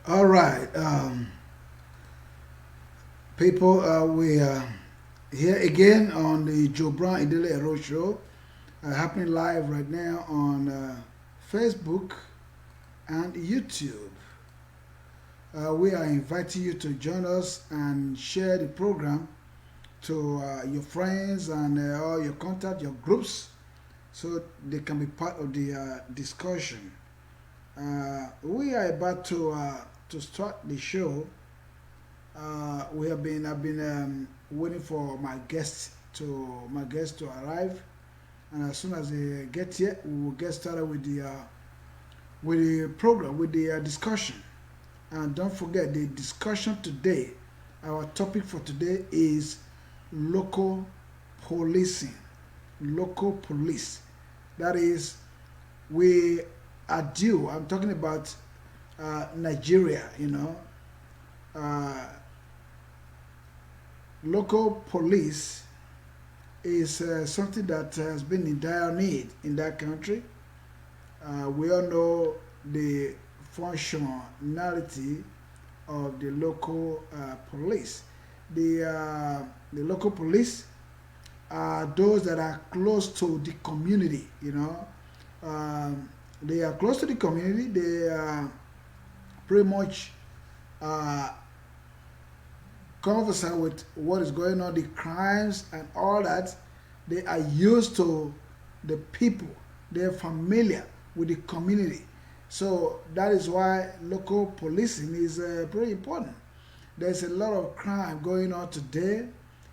All right, people, we are here again on the Joe Brown Idele-Ero show, happening live right now on Facebook and YouTube. We are inviting you to join us and share the program to your friends and all your contact, your groups, so they can be part of the discussion. We are about to start the show. I've been waiting for my guests to arrive, and as soon as they get here, we will get started with the program, with the discussion. And don't forget the discussion today. Our topic for today is local policing, local police. That is, we are due. I'm talking about Nigeria. Uh, Local police is something that has been in dire need in that country. We all know the functionality of the local police. The local police are those that are close to the community. They are close to the community. They are pretty much uh, conversant with what is going on, the crimes and all that. They are used to the people. They are familiar with the community. So that is why local policing is pretty important. There's a lot of crime going on today.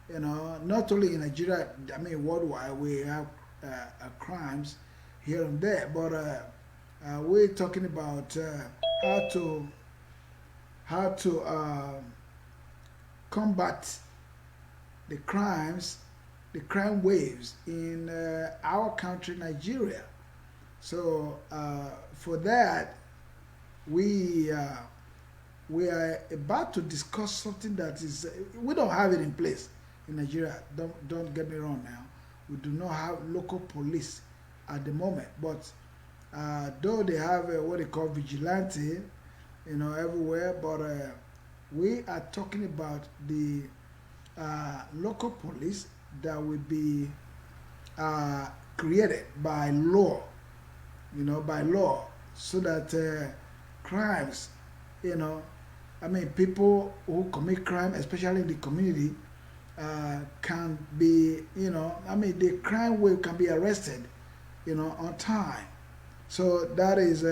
Not only in Nigeria. I mean, worldwide we have crimes here and there. But we're talking about how to how to combat the crimes, the crime waves in our country, Nigeria. So for that, we uh, we are about to discuss something that is we don't have it in place in Nigeria. Don't get me wrong now. We do not have local police at the moment, but though they have what they call vigilante, everywhere, but we are talking about the local police that will be uh, created by law, by law, so that crimes, you know, I mean, people who commit crime, especially in the community, can be, I mean, the crime wave can be arrested, on time. So that is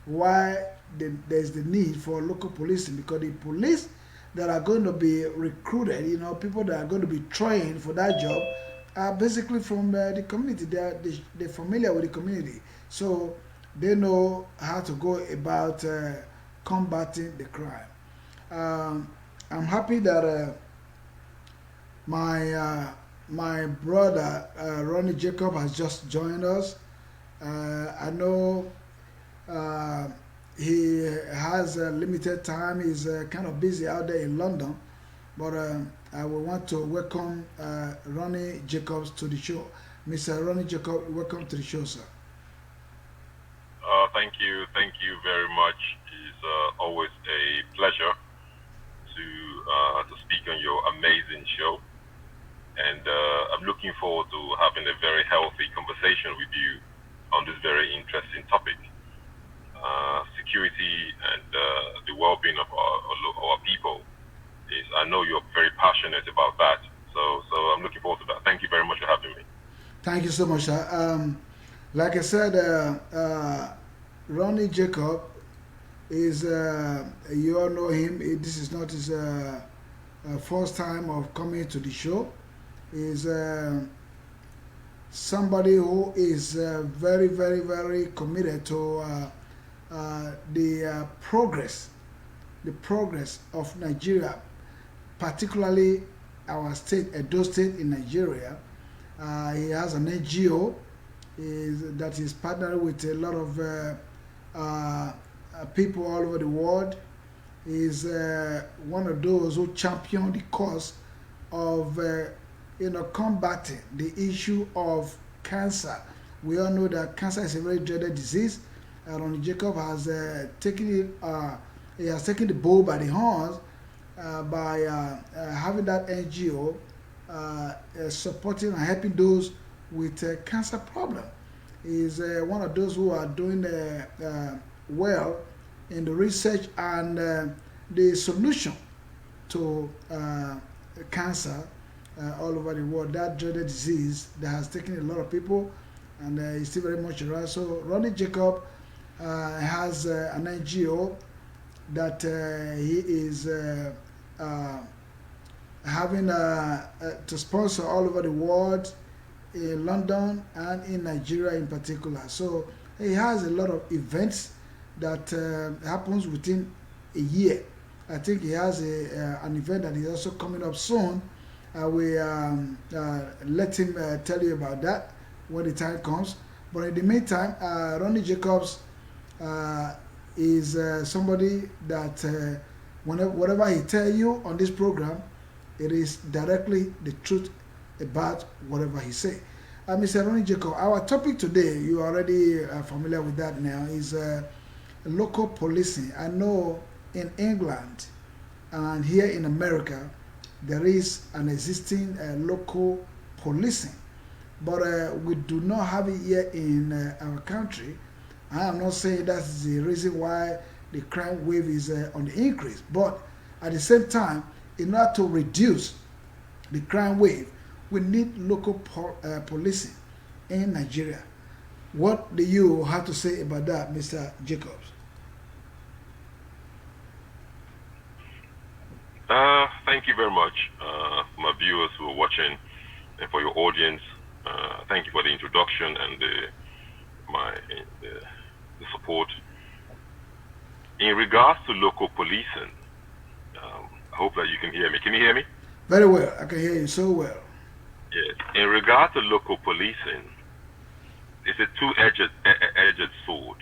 why there's the need for local policing, because the police that are going to be recruited, people that are going to be trained for that job are basically from the community. They're familiar with the community. So they know how to go about combating the crime. Um, I'm happy that my brother Ronnie Jacob has just joined us. I know uh, he has a limited time. He's kind of busy out there in London, but I will want to welcome Ronnie Jacobs to the show. Mr. Ronnie Jacob, welcome to the show, sir. Thank you very much. It's always a pleasure to speak on your amazing show, and I'm looking forward to having a very healthy conversation with you on this very interesting topic, security and the well-being of our people. I know you're very passionate about that, so I'm looking forward to that. Thank you very much for having me. Thank you so much, sir. Like I said, Ronnie Jacob is, you all know him. This is not his first time of coming to the show. Is somebody who is very, very, very committed to the the progress of Nigeria, particularly our state, Edo State in Nigeria. He has an NGO that is partnered with a lot of people all over the world. Is one of those who champion the cause of combating the issue of cancer. We all know that cancer is a very dreaded disease. Ronnie Jacob has taken it he has taken the bull by the horns by having that NGO supporting and helping those with cancer problem. He's one of those who are doing well in the research and the solution to cancer all over the world, that dreaded disease that has taken a lot of people, and is still very much around. So Ronnie Jacob has an NGO that he is having to sponsor all over the world, in London and in Nigeria in particular. So he has a lot of events that happens within a year. I think he has an event that is also coming up soon. I will let him tell you about that when the time comes. But in the meantime, Ronnie Jacobs is somebody that whatever he tell you on this program, it is directly the truth about whatever he say. Mr. Ronnie Jacob, our topic today, you are already familiar with that now, is local policing. I know in England and here in America, there is an existing local policing, but we do not have it yet in our country. I am not saying that's the reason why the crime wave is on the increase, but at the same time, in order to reduce the crime wave, we need local policing in Nigeria. What do you have to say about that, Mr. Jacobs? Thank you very much, for my viewers who are watching, and for your audience. Thank you for the introduction and the support. In regards to local policing, I hope that you can hear me. Can you hear me? Very well. I can hear you so well. Yes. In regard to local policing, it's a two-edged sword,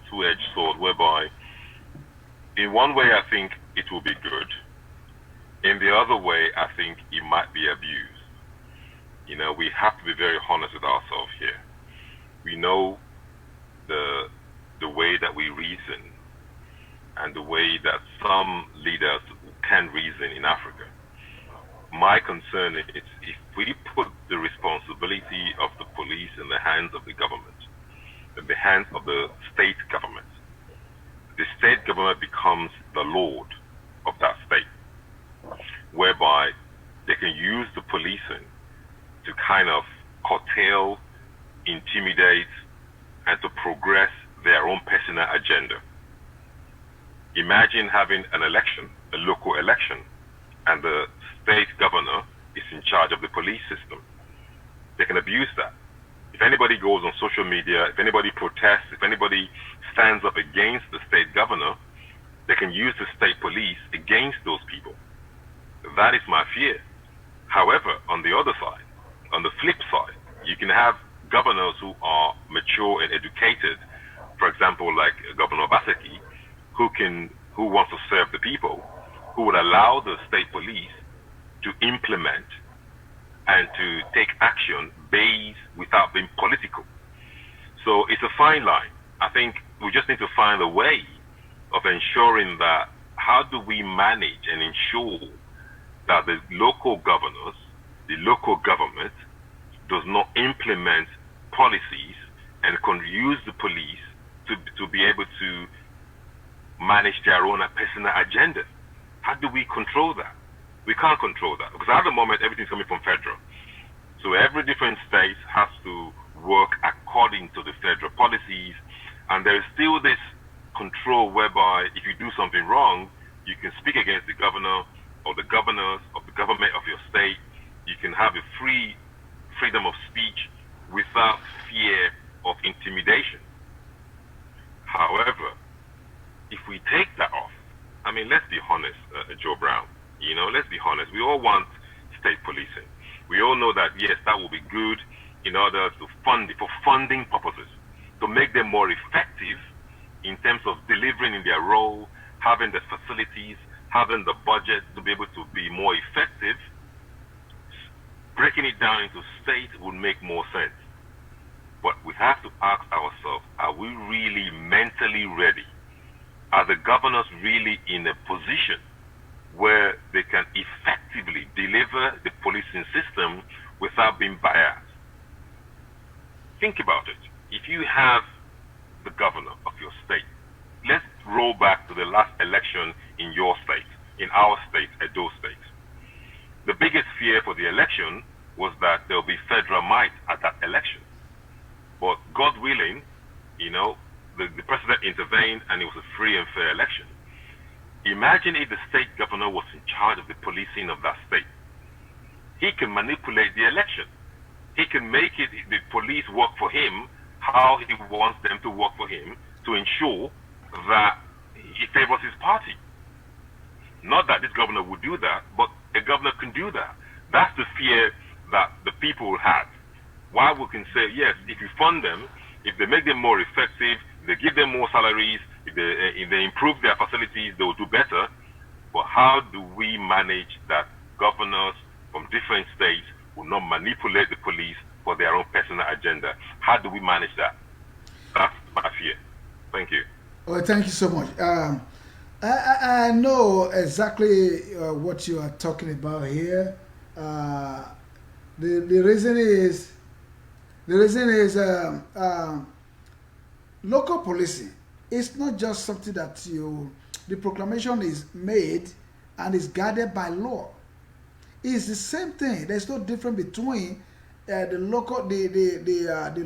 two-edged sword, whereby in one way I think it will be good. In the other way, I think it might be abused. We have to be very honest with ourselves here. We know the way that we reason and the way that some leaders can reason in Africa. My concern is if we put the responsibility of the police in the hands of the government, in the hands of the state government, the state government becomes the lord of that state, whereby they can use the policing to kind of curtail, intimidate, and to progress their own personal agenda. Imagine having an election, a local election, and the state governor is in charge of the police system. They can abuse that. If anybody goes on social media, if anybody protests, if anybody stands up against the state governor, they can use the state police against those people. That is my fear. However, on the other side, on the flip side, you can have governors who are mature and educated, for example, like Governor Obaseki, who wants to serve the people, who would allow the state police to implement and to take action based without being political. So it's a fine line. I think we just need to find a way of ensuring that how do we manage and ensure that the local governors, the local government, does not implement policies and can use the police to be able to manage their own personal agenda. How do we control that? We can't control that because at the moment everything's coming from federal. So every different state has to work according to the federal policies, and there is still this control whereby if you do something wrong, you can speak against the governor or the governors of the government of your state. You can have a freedom of speech without fear of intimidation. However, if we take that off, I mean, let's be honest, Joe Brown, let's be honest. We all want state policing. We all know that, yes, that will be good in order to fund it for funding purposes, to make them more effective in terms of delivering in their role, having the facilities, having the budget to be able to be more effective. Breaking it down into states would make more sense. But we have to ask ourselves, are we really mentally ready? are the governors really in a position where they can effectively deliver the policing system without being biased? Think about it. If you have the governor of your state, let's roll back to the last election in your state, in our state, Edo State. The biggest fear for the election was that there will be federal might at that election. But God willing, the president intervened and it was a free and fair election. Imagine if the state governor was in charge of the policing of that state. He can manipulate the election. He can make the police work for him how he wants them to work for him to ensure that he favors his party. Not that this governor would do that, but a governor can do that. That's the fear that the people had. Why we can say, yes, if you fund them, if they make them more effective, if they give them more salaries, if they improve their facilities, they will do better. But how do we manage that governors from different states will not manipulate the police for their own personal agenda? How do we manage that? That's my fear. Thank you. Oh, thank you so much. I know exactly what you are talking about here. The reason is local policing. It's not just something that the proclamation is made and is guided by law. It's the same thing. There's no difference between the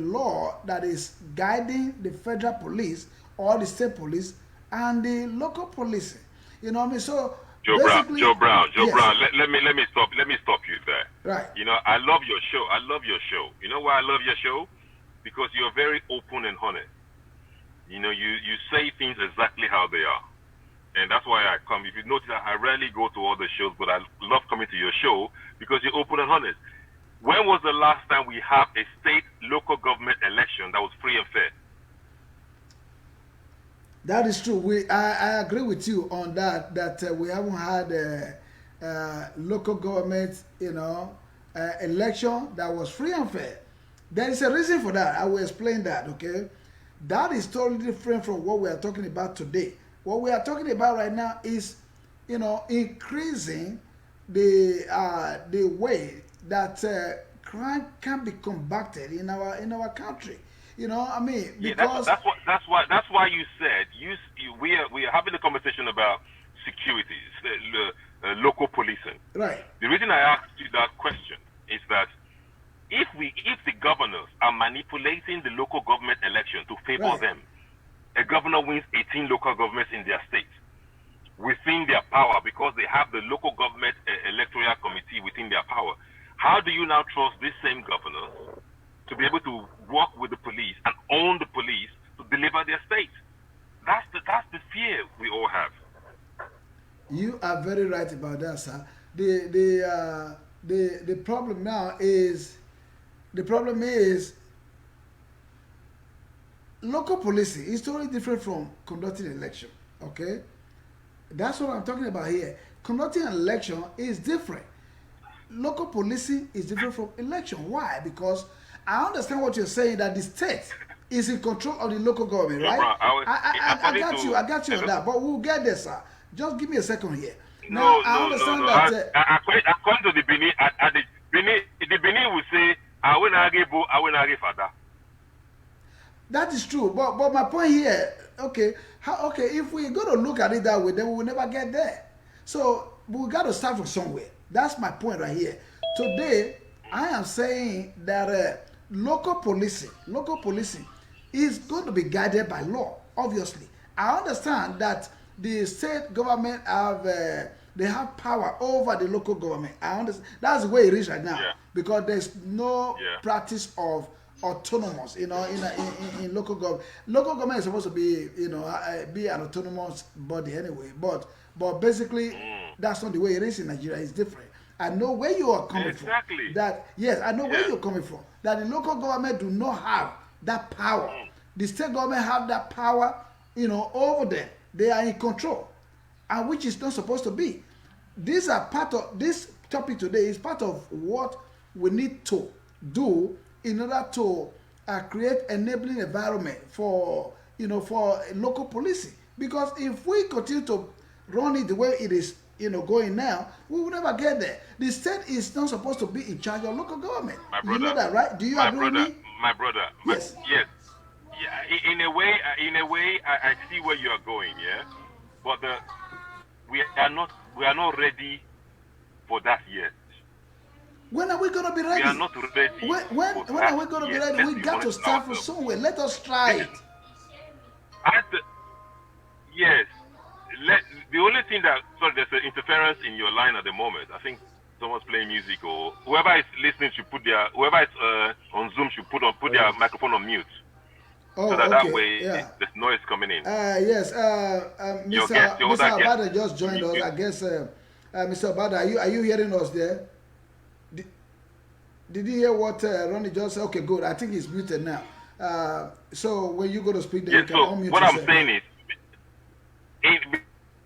law that is guiding the federal police or the state police and the local policing. You know what I mean? So Joe Brown. Yes. Let me stop you there. Right. I love your show. You know why I love your show? Because you're very open and honest. You say things exactly how they are. And that's why I come. If you notice, I rarely go to other shows, but I love coming to your show because you're open and honest. When was the last time we have a state local government election that was free and fair? That is true. I agree with you on that. That we haven't had a local government, election that was free and fair. There is a reason for that. I will explain that. Okay, that is totally different from what we are talking about today. What we are talking about right now is, increasing the way that crime can be combated in our country. Because that's why you said we are having a conversation about security, local policing. Right. The reason I asked you that question is that if the governors are manipulating the local government election to favor Right. them, a governor wins 18 local governments in their state within their power because they have the local government electoral committee within their power. How do you now trust this same governor to be able to work with the police and own the police to deliver their state? That's the fear we all have. You are very right about that, sir. The problem now is local policing is totally different from conducting an election. Okay, that's what I'm talking about here. Conducting an election is different. Local policing is different from election. Why? Because I understand what you're saying, that the state is in control of the local government, right? I got you on that, but we'll get there, sir. Just give me a second here. Now, I understand that. According to the Benin, the Benin will say, "I will not give father." That is true, but my point here, okay, if we're going to look at it that way, then we will never get there. So we got to start from somewhere. That's my point right here. Today, I am saying that local policing is going to be guided by law. Obviously, I understand that the state government have power over the local government. I understand that's the way it is right now, because there's no practice of autonomous, in local government. Local government is supposed to be, be an autonomous body anyway. But basically, that's not the way it is in Nigeria. It's different. I know where you are coming from. That I know where you're coming from. That the local government do not have that power. The state government have that power, over them. They are in control, and which is not supposed to be. These are part of this topic today. Is part of what we need to do in order to create enabling environment for local policing. Because if we continue to run it the way it is, going now, we will never get there. The state is not supposed to be in charge of local government. My You know brother, that, right? Do you my agree with brother, me? my brother. Yes. Yes. Yeah. In a way, I see where you are going. Yeah. But we are not ready for that yet. When are we going to be ready? We are not ready When are we going to be ready? Let's We be got to honest with start from ourselves. somewhere. Let us try This it. is, yes. The only thing that, sorry, there's an interference in your line at the moment. I think someone's playing music, or whoever is listening should whoever is on Zoom should put their microphone on mute, Oh, so that okay. way Yeah. there's noise coming in. Yes. Your guest, your Mr. other guest. Obadan just joined us. I guess, Mr. Obadan, are you hearing us there? Did you hear what Ronnie just said? Okay, good. I think he's muted now. So when you go to speak, then Yes. you can So unmute what yourself. I'm saying is,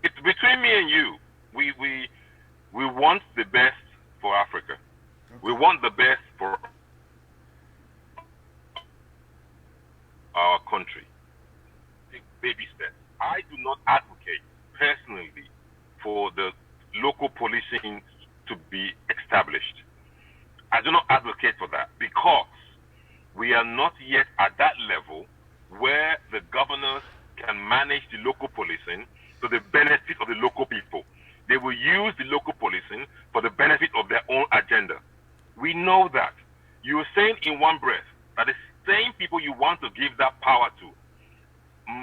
it's between me and you. We want the best for Africa. Okay. We want the best for our country. Baby steps. I do not advocate personally for the local policing to be established. I do not advocate for that because we are not yet at that level where the governors can manage the local policing to the benefit of the local people. They will use the local policing for the benefit of their own agenda. We know that. You are saying in one breath that the same people you want to give that power to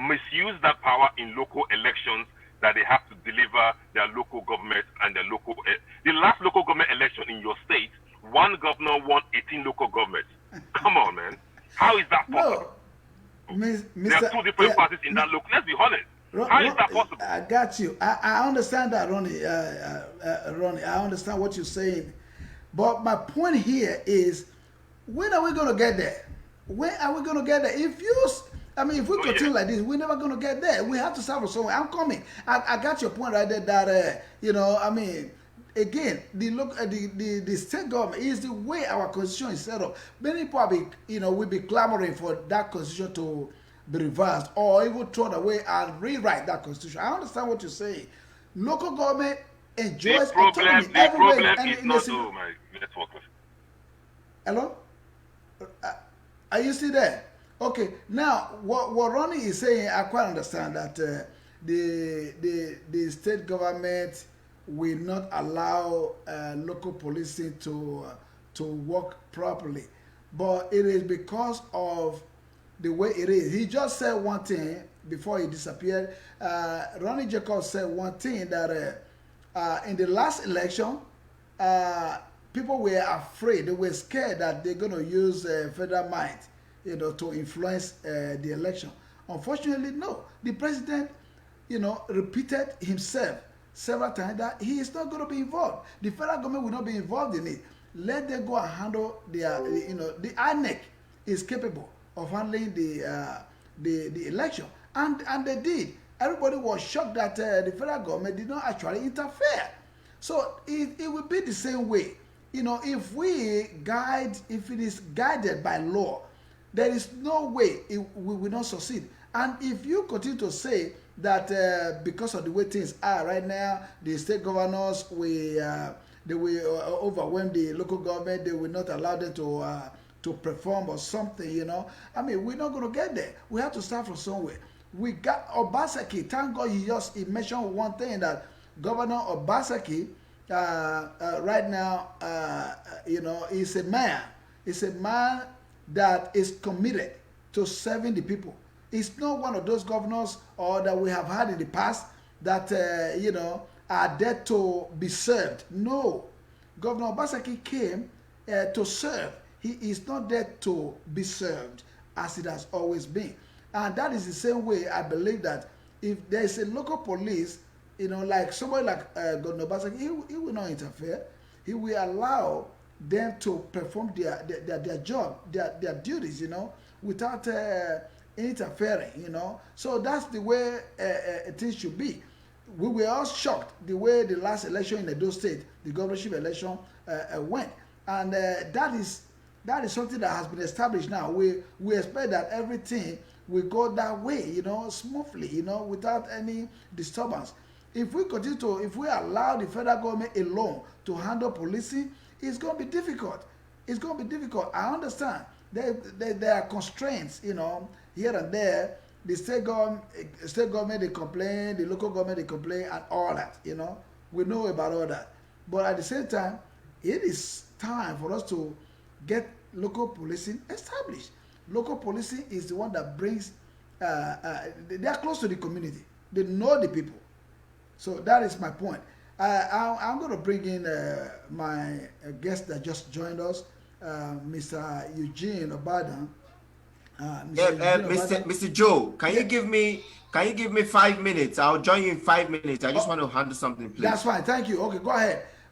misuse that power in local elections that they have to deliver their local government and their local... the last local government election in your state, one governor won 18 local governments. Come on, man. How is that possible? No. There are two different parties in that local... Let's be honest. How is that possible? I got you. I understand that, Ronnie. Ronnie, I understand what you're saying. But my point here is, when are we going to get there? When are we going to get there? If we continue like this, we're never going to get there. We have to start from somewhere. I'm coming. I got your point right there that, again, the state government is the way our constitution is set up. Many people will be clamoring for that constitution to be reversed or even thrown away and rewrite that constitution. I understand what you're saying. Local government enjoys autonomy everywhere. Oh, my network. Hello? Are you still there? Okay. Now, what Ronnie is saying, I quite understand that the state government will not allow local policing to work properly, but it is because of the way it is. He just said one thing before he disappeared. Ronnie Jacobs said one thing that in the last election, people were afraid. They were scared that they're going to use federal might, to influence the election. Unfortunately, no. The president, repeated himself several times that he is not going to be involved. The federal government will not be involved in it. Let them go and handle their, the INEC is capable of handling the election, and they did. Everybody was shocked that the federal government did not actually interfere. So it will be the same way. If it is guided by law, there is no way we will not succeed. And if you continue to say that because of the way things are right now, the state governors they will overwhelm the local government, they will not allow them to perform or something, we're not going to get there. We have to start from somewhere. We got Obaseki. Thank God he mentioned one thing, that Governor Obaseki right now, is a man. Is a man that is committed to serving the people. It's not one of those governors or that we have had in the past that are there to be served. No, Governor Obaseki came to serve. He is not there to be served, as it has always been. And that is the same way I believe that if there is a local police, like somebody like Governor Obaseki, he will not interfere. He will allow them to perform their job, their duties, without interfering, So that's the way things should be. We were all shocked the way the last election in Edo State, the governorship election, went. And that is something that has been established now. We expect that everything we go that way, smoothly, without any disturbance. If we continue to, if we allow the federal government alone to handle policing, it's going to be difficult. It's going to be difficult. I understand. There are constraints, here and there. The state government they complain, the local government they complain, and all that. We know about all that. But at the same time, it is time for us to get local policing established. Local policing is the one that brings. They are close to the community. They know the people. So that is my point. I'm going to bring in my guest that just joined us, Mr. Eugene Obadan. Mr. Joe, can you give me 5 minutes? I'll join you in 5 minutes. I just want to handle something, please. That's fine. Thank you. Okay,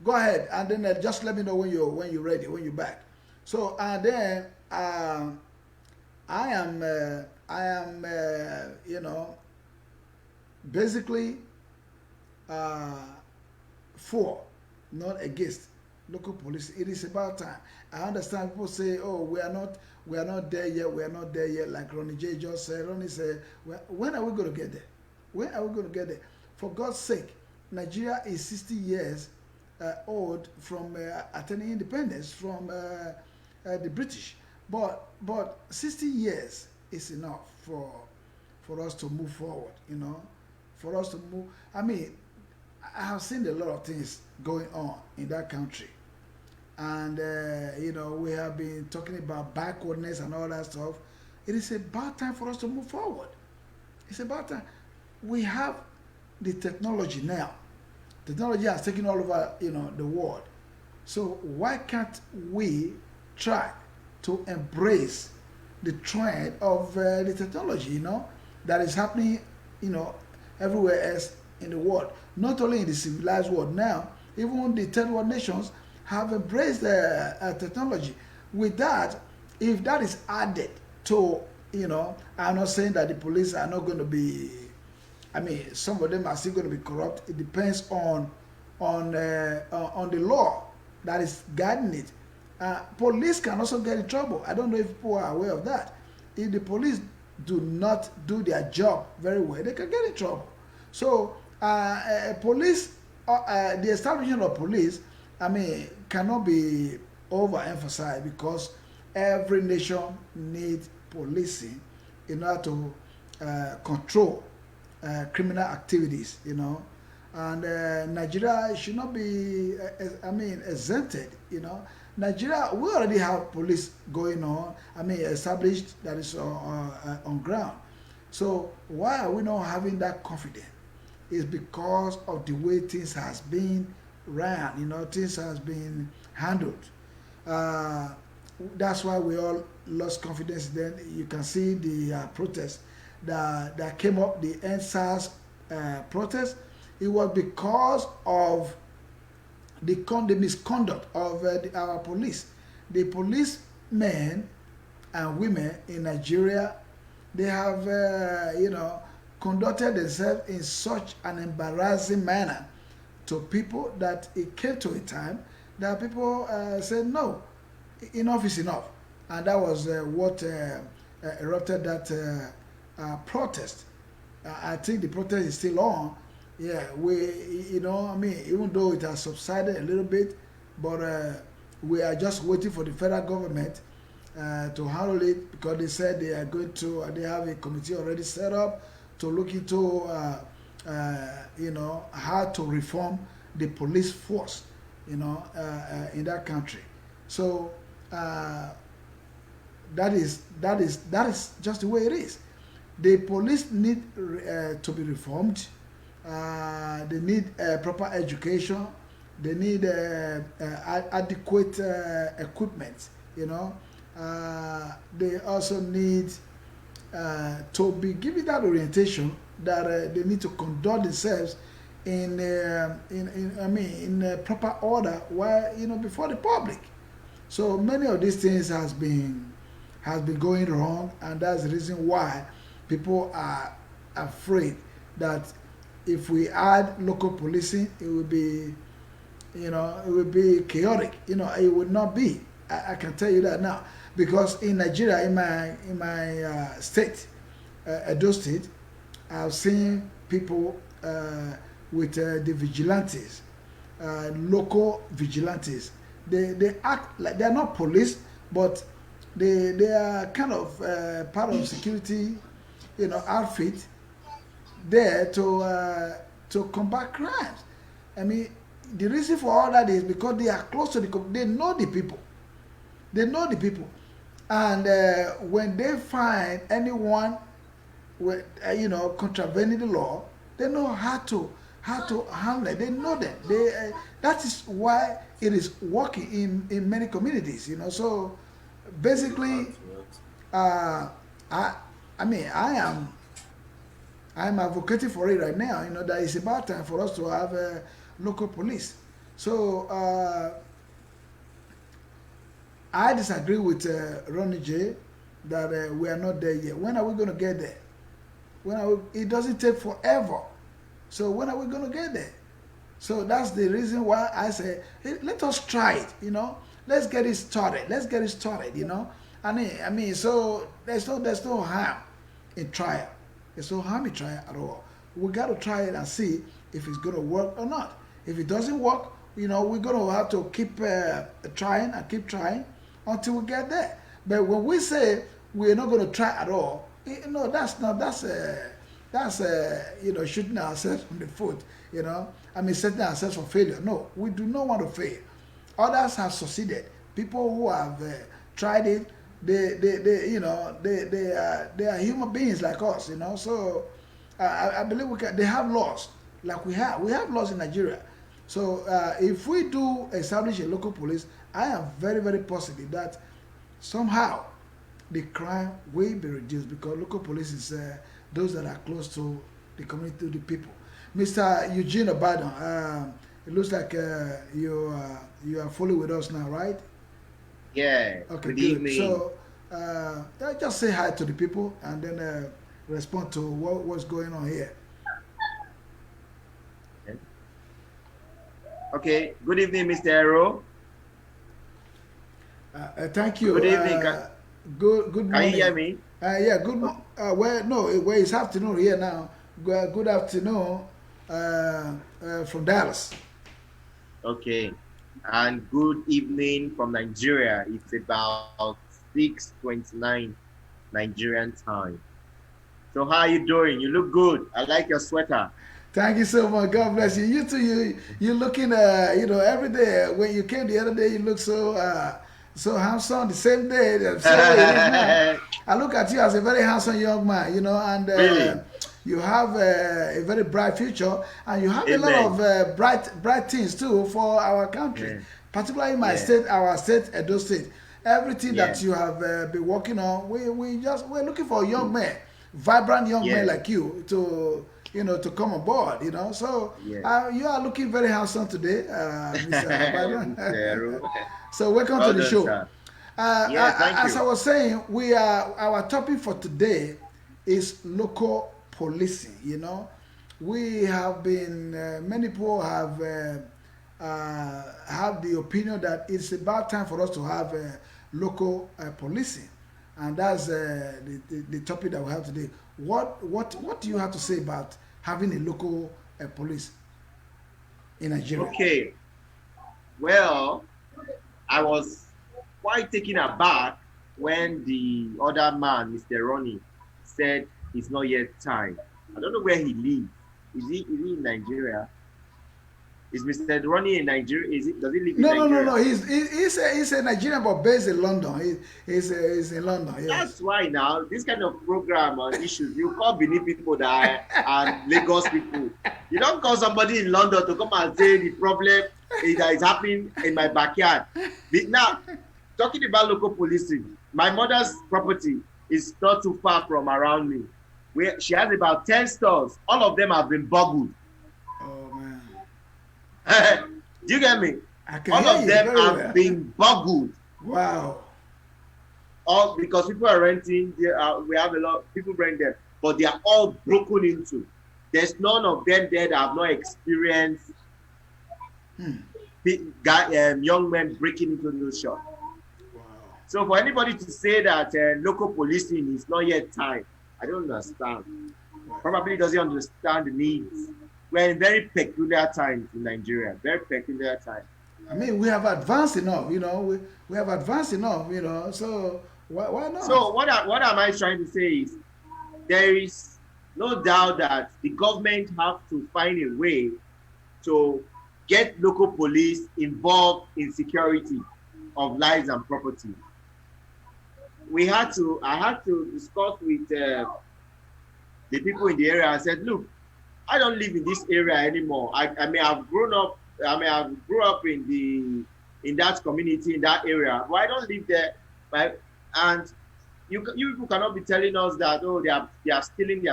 go ahead, and then just let me know when you're ready, when you're back. So and then I am basically for, not against local police. It is about time. I understand people say, "Oh, we are not there yet. We are not there yet." Like Ronnie J just said. Ronnie said, "When are we going to get there? When are we going to get there?" For God's sake, Nigeria is 60 years old from attaining independence from the British, but 60 years is enough for us to move forward. For us to move. I mean, I have seen a lot of things going on in that country. And, we have been talking about backwardness and all that stuff. It is about time for us to move forward. It's about time. We have the technology now. Technology has taken all over, the world. So why can't we try to embrace the trend of the technology, that is happening, everywhere else in the world. Not only in the civilized world now, even the third world nations have embraced technology. With that, if that is added to, I'm not saying that the police are not going to be, some of them are still going to be corrupt. It depends on the law that is guiding it. Police can also get in trouble. I don't know if people are aware of that. If the police do not do their job very well, they can get in trouble. So, police, the establishment of police, cannot be overemphasized, because every nation needs policing in order to control criminal activities, and Nigeria should not be, exempted, Nigeria, we already have police going on, established, that is on ground. So why are we not having that confidence? It's because of the way things has been ran, things has been handled. That's why we all lost confidence. Then you can see the protest that came up, the NSAS protest. It was because of the misconduct of our police. The policemen and women in Nigeria, they have, conducted themselves in such an embarrassing manner to people that it came to a time that people said, no, enough is enough. And that was what erupted that protest. I think the protest is still on. Yeah, even though it has subsided a little bit, but we are just waiting for the federal government to handle it, because they said they have a committee already set up to look into, how to reform the police force, in that country. So that is just the way it is. The police need to be reformed. They need proper education. They need adequate equipment. They also need to be given that orientation that they need to conduct themselves in proper order, while before the public. So many of these things has been going wrong, and that's the reason why people are afraid that if we add local policing, it will be, chaotic. It would not be. I can tell you that now, because in Nigeria, in my state, Edo State, I've seen people with the vigilantes, local vigilantes. They act like they're not police, but they are kind of part of security, outfit there to combat crimes. I mean, the reason for all that is because they are close to they know the people. They know the people, and when they find anyone with, contravening the law, they know how to handle it. They know them. That is why it is working in many communities. So basically, uh, I mean, I'm advocating for it right now. That it's about time for us to have local police. So I disagree with Ronnie J that we are not there yet. When are we going to get there? It doesn't take forever. So when are we going to get there? So that's the reason why I say, hey, let us try it. Let's get it started. Let's get it started. I mean, so there's no harm in trial. There's no harm in trial at all. We got to try it and see if it's going to work or not. If it doesn't work, we're going to have to keep trying and keep trying until we get there. But when we say we're not going to try at all, that's shooting ourselves on the foot. I mean, setting ourselves for failure. No, we do not want to fail. Others have succeeded. People who have tried it, they are human beings like us. So I believe they have laws like we have. We have laws in Nigeria. So if we do establish a local police, I am very, very positive that somehow the crime will be reduced because local police is those that are close to the community, to the people. Mr. Eugene Obadan, it looks like you are fully with us now, right? Yeah. Okay, Good good. evening. So just say hi to the people and then respond to what's going on here. Okay. Good evening, Mr. Ero. Thank you. Good evening. Good Can morning. you hear me? Yeah, good. Well, it's afternoon here now. Good afternoon from Dallas. Okay. And good evening from Nigeria. It's about 6:29 Nigerian time. So how are you doing? You look good. I like your sweater. Thank you so much. God bless you. You too. You looking every day. When you came the other day, you look so handsome. The same day, the same way it is now. I look at you as a very handsome young man. And Really? you have a very bright future, and you have a lot Amen. of bright things too for our country, Yeah. particularly my Yeah. state, our state, Edo State. Everything Yeah. that you have been working on, we're looking for young men, vibrant young men Yeah. like you to come on board. So Yeah. you are looking very handsome today, Mr. Mr. Obadan. Ero. So welcome to Well the done, show. sir. Yeah, thank As I you. was saying, our topic for today is local policing. We have been many people have the opinion that it's about time for us to have local policing, and that's the topic that we have today. What do you have to say about having a local police in Nigeria? Okay. Well, I was quite taken aback when the other man, Mr. Ronnie, said it's not yet time. I don't know where he lives. Is he in Nigeria? Is Mr. Ronnie in Nigeria? Does he live in No. Nigeria? He's a Nigerian but based in London. He's in London. Yes. That's why now this kind of program on issues, you call Benin people that are Lagos people. You don't call somebody in London to come and say the problem that is happening in my backyard. Now, talking about local policing, my mother's property is not too far from around me. Where she has about 10 stores. All of them have been boggled. Oh man. Do you get me? I can All hear of you them very have well. been boggled. Wow. All because people are renting. We have a lot of people rent them, but they are all broken into. There's none of them there that have not experienced young men breaking into those shops. Wow. So for anybody to say that local policing is not yet time, I don't understand. Probably doesn't understand the needs. We're in very peculiar times in Nigeria. Very peculiar times. I mean, we have advanced enough, we have advanced enough, so why not? So what am I trying to say is there is no doubt that the government have to find a way to get local police involved in security of lives and property. I had to discuss with the people in the area. I said, look, I don't live in this area anymore. I may have grown up. I may have grew up in that community, in that area, but I don't live there. Right? And you people cannot be telling us that, oh, they are stealing.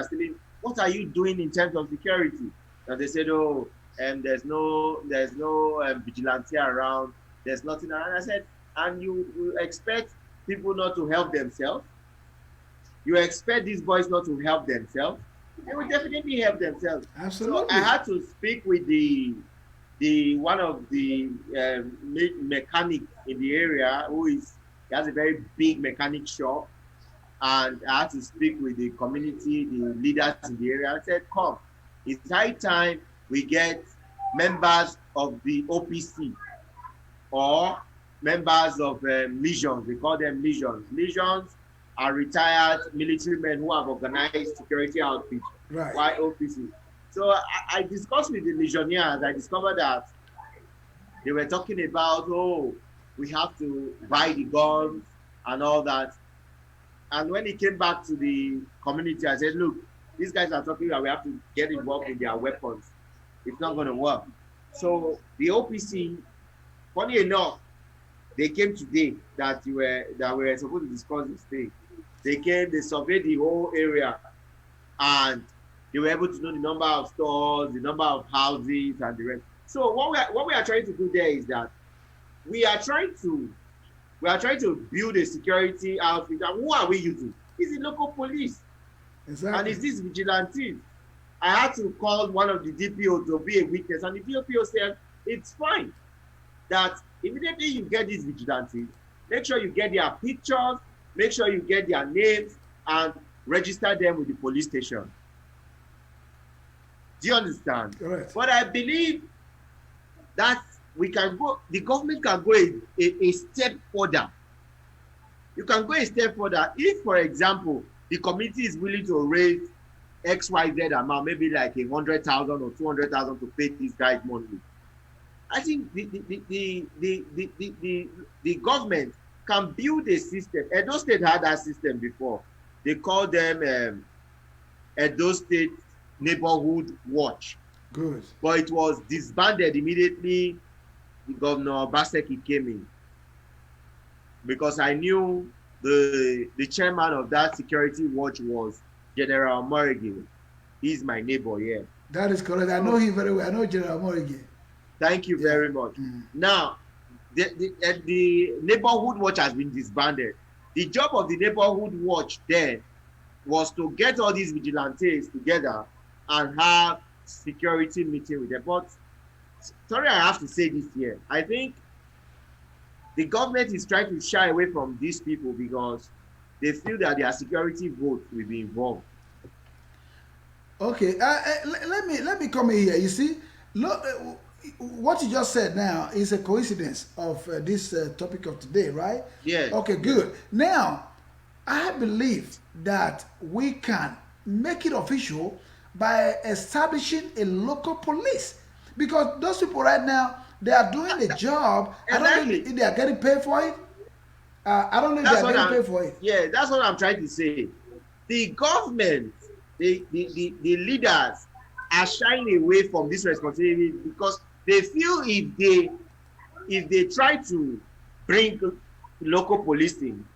What are you doing in terms of security? And they said, oh, there's no vigilante around. There's nothing around. I said, and you expect people not to help themselves? You expect these boys not to help themselves? They will definitely help themselves. Absolutely. So I had to speak with the one of the mechanic in the area he has a very big mechanic shop, and I had to speak with the community, the leaders in the area. I said, come, it's high time we get members of the OPC or members of legions. We call them legions. Legions are retired military men who have organized security outfits. Right. Why OPC? So I discussed with the legionnaires. I discovered that they were talking about, oh, we have to buy the guns and all that. And when it came back to the community, I said, look, these guys are talking about we have to get involved in their weapons. It's not going to work. So the OPC, funny enough, they came today that we were supposed to discuss this thing. They came, they surveyed the whole area, and they were able to know the number of stores, the number of houses, and the rest. So what we are trying to do there is that we are trying to build a security outfit. And who are we using? It's the local police. Exactly. And it's this vigilantes. I had to call one of the DPO to be a witness, and the DPO said it's fine. That immediately you get these vigilantes, make sure you get their pictures, make sure you get their names, and register them with the police station. Do you understand? Correct. But I believe that the government can go a step further. You can go a step further. If, for example, the community is willing to raise XYZ amount, maybe like 100,000 or 200,000 to pay these guys monthly, I think the government can build a system. Edo State had that system before. They called them Edo State Neighborhood Watch. Good. But it was disbanded immediately the Governor Baseki came in. Because I knew the chairman of that security watch was General Morigi. He's my neighbor here. That is correct. I know him very well. I know General Morigi. Thank you very much. Now, the neighborhood watch has been disbanded. The job of the neighborhood watch then was to get all these vigilantes together and have security meeting with them. But sorry, I have to say this here. I think the government is trying to shy away from these people because they feel that their security vote will be involved. Okay, let me come in here. You see, look, what you just said now is a coincidence of this topic of today, right? Yeah. Okay, good. Now, I believe that we can make it official by establishing a local police, because those people right now, they are doing the job. Exactly. I don't know if they are getting paid for it. I don't know if they are getting paid for it. Yeah, that's what I'm trying to say. The government, the leaders are shying away from this responsibility because they feel if they try to bring local policing,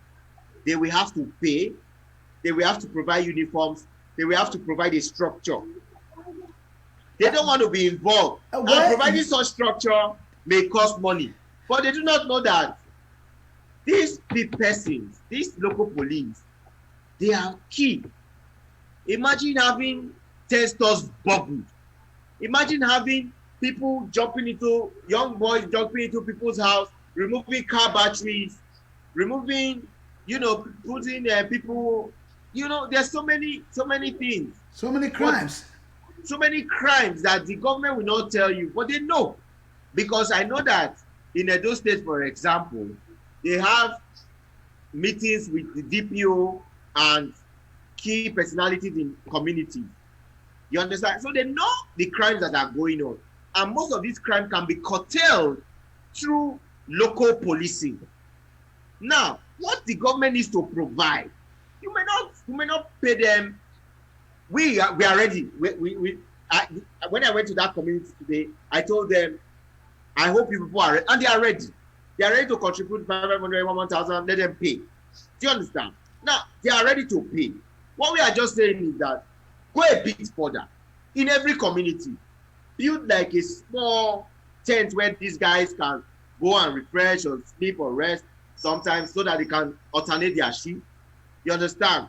they will have to pay, they will have to provide uniforms, they will have to provide a structure. They don't want to be involved. And providing such structure may cost money. But they do not know that these persons, these local police, they are key. Imagine having 10 stores bubbled. Imagine having people young boys jumping into people's house, removing car batteries, removing, putting people you know, there's so many things. So many crimes. So many crimes that the government will not tell you, but they know. Because I know that in Edo State, for example, they have meetings with the DPO and key personalities in community. You understand? So they know the crimes that are going on. And most of these crimes can be curtailed through local policing. Now, what the government needs to provide, you may not pay them. We are ready. When I went to that community today, I told them, I hope you people are ready. And they are ready. They are ready to contribute 500, 1,000, let them pay. Do you understand? Now, they are ready to pay. What we are just saying is that go a bit further. In every community, build like a small tent where these guys can go and refresh or sleep or rest sometimes so that they can alternate their shift. You understand?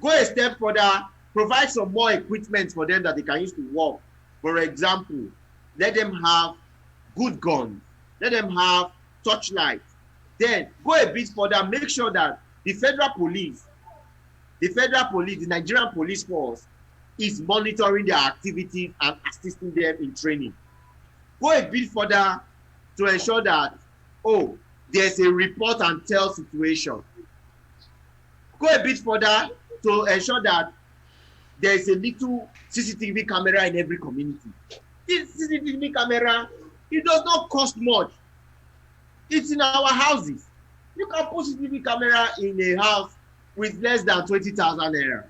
Go a step further, provide some more equipment for them that they can use to work. For example, let them have good guns. Let them have torchlights. Then go a bit further, make sure that the federal police, the Nigerian police force is monitoring their activities and assisting them in training. Go a bit further to ensure that, oh, there's a report and tell situation. Go a bit further to ensure that there's a little CCTV camera in every community. This CCTV camera, it does not cost much. It's in our houses. You can put CCTV camera in a house with less than 20,000 naira.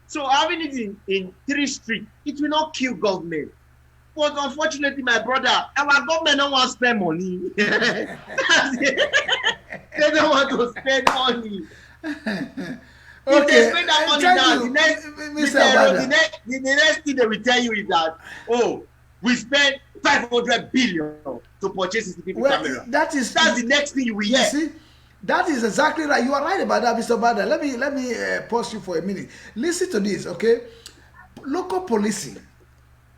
So having it in 3 streets, it will not kill government. But unfortunately, my brother, our government don't want to spend money. They don't want to spend money. Okay. If they spend that money now, the next thing they will tell you is that, oh, we spent 500 billion to purchase CCTV camera. That's the next thing you will hear. See, that is exactly right. You are right about that, Mr. Bada. Let me pause you for a minute. Listen to this, okay? Local policing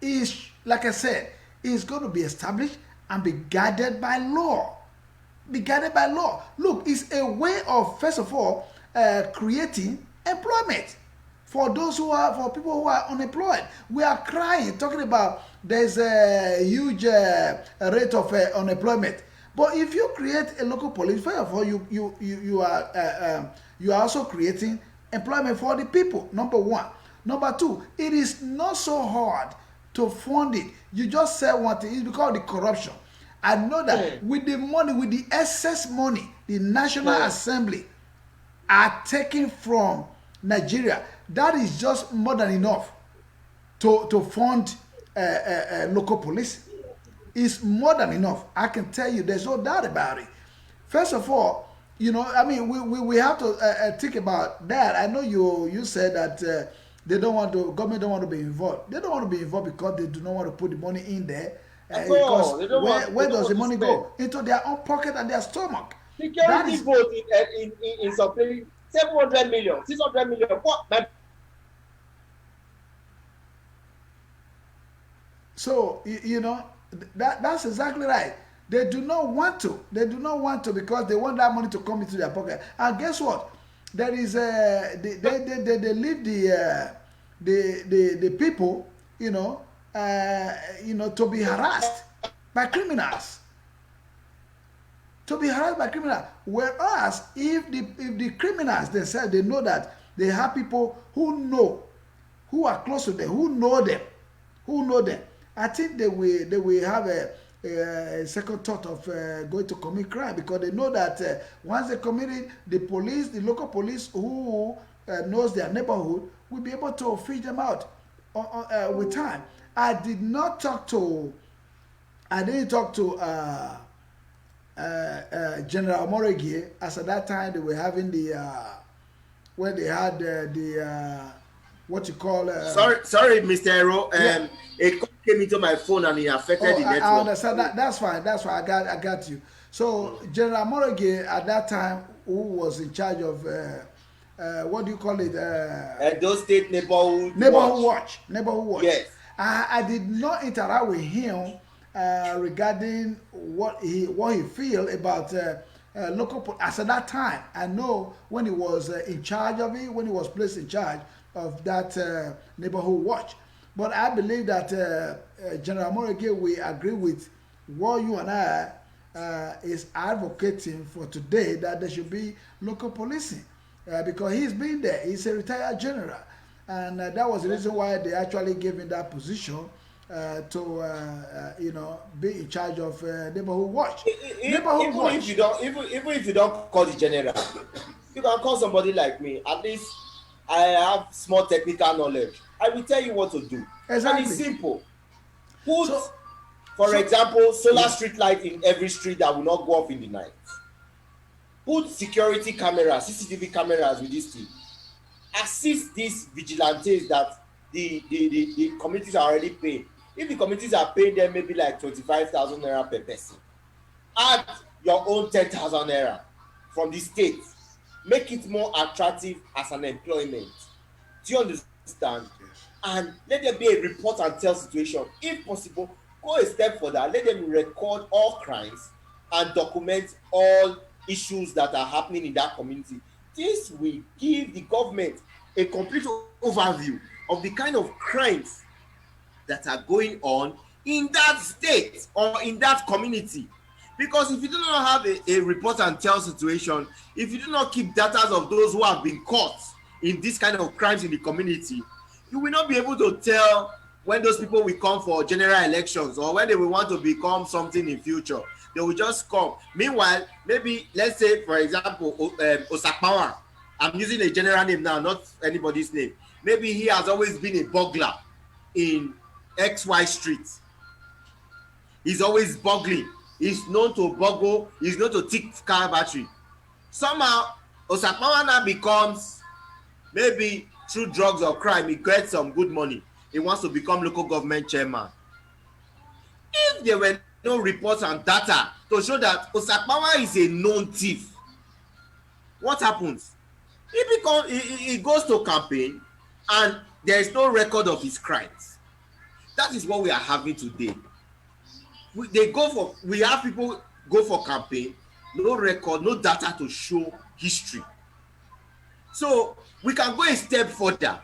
is, like I said, is going to be established and be guided by law. Be guided by law. Look, it's a way of, first of all, creating employment for people who are unemployed. We are crying, talking about there's a huge rate of unemployment. But if you create a local police, first of all, you are also creating employment for the people. Number one. Number two, it is not so hard to fund it. You just say one thing. It's because of the corruption. I know that with the money, with the excess money, the National Assembly are taking from Nigeria. That is just more than enough to fund local police. It's more than enough. I can tell you, there's no doubt about it. First of all, you know, I mean, we have to think about that. I know you said that government don't want to be involved. They don't want to be involved because they do not want to put the money in there. Because where does the money go? Into their own pocket and their stomach. Security vote in some place, 700 million, 600 million. What? So, you know, that's exactly right. They do not want to. They do not want to because they want that money to come into their pocket. And guess what? There is they leave the people, you know, to be harassed by criminals. To be harassed by criminals. Whereas if the criminals themselves, they know that they have people who are close to them, who know them. I think they will have a second thought of going to commit crime because they know that once they commit it, the local police who knows their neighborhood will be able to fish them out with time. I didn't talk to General Moregi as at that time they were having when they had what you call sorry Mr. Ero, a call came into my phone and it affected the network. I understand that. That's fine. I got you. So General Moregi at that time, who was in charge of what do you call it? Those State Neighborhood Watch. Yes. I did not interact with him regarding what he feel about as at that time. I know when he was in charge of it, when he was placed in charge of that neighborhood watch. But I believe that General Morege will agree with what you and I is advocating for today, that there should be local policing, because he's been there. He's a retired general, and that was the reason why they actually gave him that position to be in charge of neighborhood watch. Neighborhood watch. Even if you don't call the general, you can call somebody like me. At least I have small technical knowledge. I will tell you what to do. Exactly. And it's simple. For example, solar street light in every street that will not go off in the night. Put security cameras, CCTV cameras with this thing. Assist these vigilantes that the communities are already paying. If the communities are paying them maybe like 25,000 naira per person, add your own 10,000 naira from the state. Make it more attractive as an employment. Do you understand? Yes. And let there be a report and tell situation. If possible, go a step further. Let them record all crimes and document all issues that are happening in that community. This will give the government a complete overview of the kind of crimes that are going on in that state or in that community. Because if you do not have a report and tell situation, if you do not keep data of those who have been caught in this kind of crimes in the community, you will not be able to tell when those people will come for general elections or when they will want to become something in future. They will just come. Meanwhile, maybe let's say, for example, Osakpawa. I'm using a general name now, not anybody's name. Maybe he has always been a burglar in XY Street. He's always burgling. He's known to burgle. He's known to take car battery. Somehow, Osakpawa now becomes, maybe through drugs or crime, he gets some good money. He wants to become local government chairman. If there were no reports and data to show that Osakpawa is a known thief, what happens? He goes to campaign and there is no record of his crimes. That is what we are having today. We have people go for campaign, no record, no data to show history. So we can go a step further.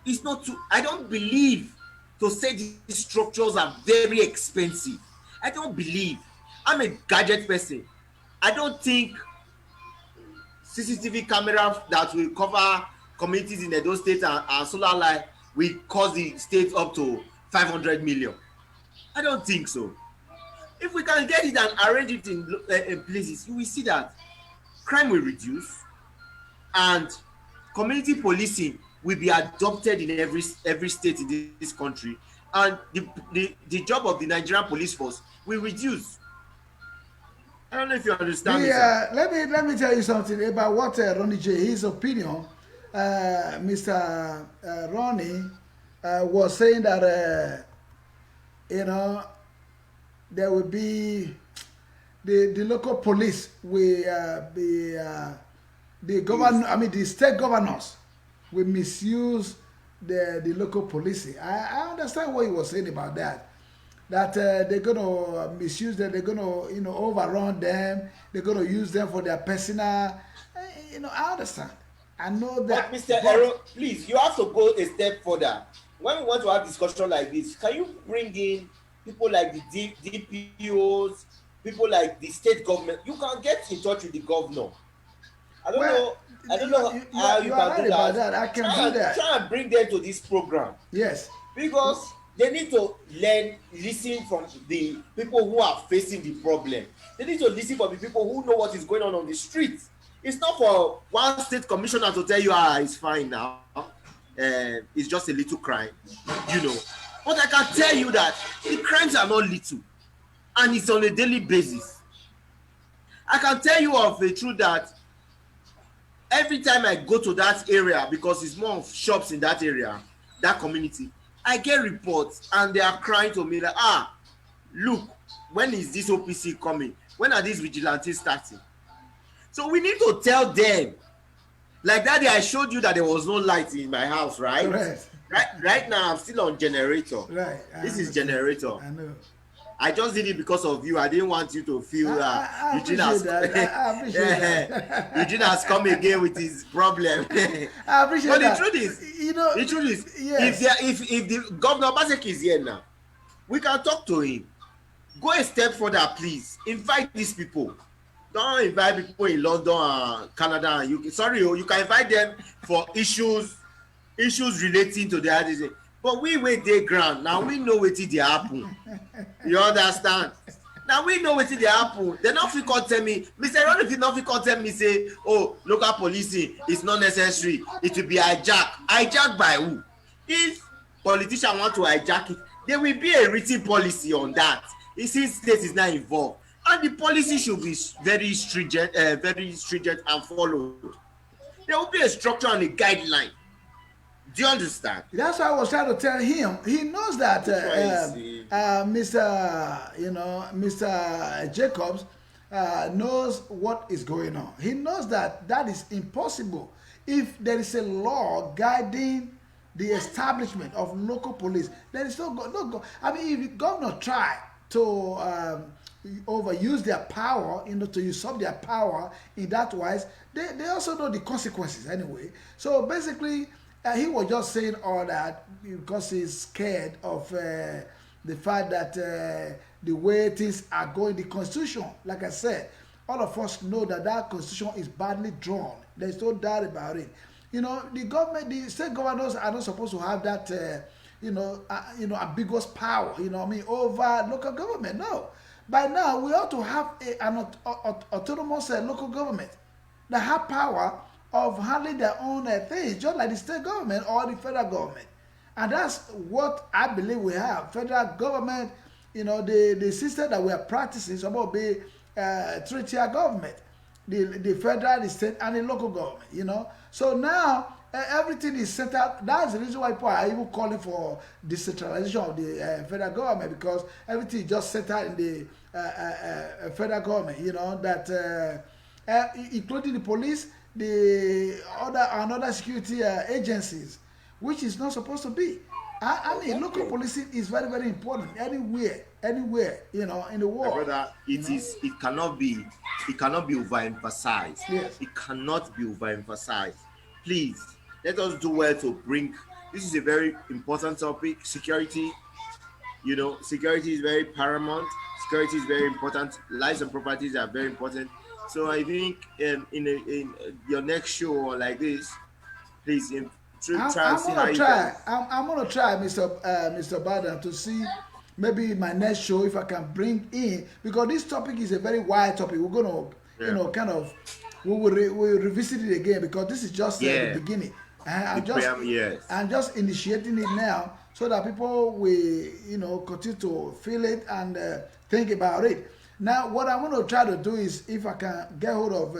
It's not too, I don't believe to say these structures are very expensive. I don't believe. I'm a gadget person. I don't think CCTV camera that will cover communities in Edo State and solar light will cost the state up to 500 million. I don't think so. If we can get it and arrange it in places, you will see that crime will reduce and community policing will be adopted in every state in this country, and the job of the Nigerian police force will reduce. I don't know if you understand me. Let me tell you something about what Ronnie J, his opinion. Mr. Ronnie was saying that there will be the local police will be the state governors will misuse the local policing. I understand what he was saying about that. That they're going to misuse them, they're going to overrun them, they're going to use them for their personal. I understand. I know that. But Mr. Ero, please, you have to go a step further. When we want to have discussion like this, can you bring in people like the DPOs, people like the state government? You can get in touch with the governor. I don't know how you can do that. I can do that. Try and bring them to this program. Yes. Because they need to listen from the people who are facing the problem. They need to listen from the people who know what is going on the streets. It's not for one state commissioner to tell you, it's fine now. It's just a little crime, But I can tell you that the crimes are not little, and it's on a daily basis. I can tell you of the truth that every time I go to that area, because it's more of shops in that area, that community, I get reports and they are crying to me like, look, when is this OPC coming? When are these vigilantes starting? So we need to tell them. Like that day I showed you that there was no light in my house, right? Right. Right now I'm still on generator. Right. This is generator. I know. I just did it because of you. I didn't want you to feel I Eugene appreciate has that. I appreciate that. Eugene has come again with his problem. I appreciate But that. the truth is, You know, yes. if the Governor Obaseki is here now, we can talk to him. Go a step further, please. Invite these people. Don't invite people in London and Canada and UK. Sorry, you can invite them for issues relating to their disease. But we wait dey ground. Now we know wetin dey happen. You understand? Now we know wetin dey happen. They no fit come tell me, Mr. Ronnie fit no fit come tell me say, oh, local policing is not necessary. It will be hijacked. Hijacked by who? If politicians want to hijack it, there will be a written policy on that. Since state is not involved, and the policy should be very stringent and followed. There will be a structure and a guideline. Do you understand? That's why I was trying to tell him. He knows that Mr. Jacobs knows what is going on. He knows that that is impossible. If there is a law guiding the establishment of local police, there is no go. I mean, if the governor try to overuse their power, to usurp their power in that wise, they also know the consequences anyway. So basically, he was just saying all that because he's scared of the fact that the way things are going, the constitution, like I said, all of us know that constitution is badly drawn. There's no doubt about it. The government, the state governors are not supposed to have that, ambiguous power, over local government. No. By now, we ought to have an autonomous local government that have power of handling their own things, just like the state government or the federal government. And that's what I believe we have. Federal government, the system that we are practicing is about to be three-tier government. The federal, the state, and the local government, So now, everything is set up. That's the reason why people are even calling for decentralization of the federal government, because everything is just set out in the federal government, that including the police, the other security agencies, which is not supposed to be. I mean, local policing is very, very important anywhere, in the world. My brother, it cannot be overemphasized. Yes. It cannot be overemphasized. Please, let us do well to bring. This is a very important topic. Security, security is very paramount. Security is very important. Lives and properties are very important. So I think in your next show like this, please try and see how you can. I'm gonna try, Mr. Obadan, to see maybe my next show if I can bring in, because this topic is a very wide topic. We're gonna, we'll revisit it again, because this is just the beginning. I'm just initiating it now so that people will continue to feel it and think about it. Now, what I'm going to try to do is, if I can get hold of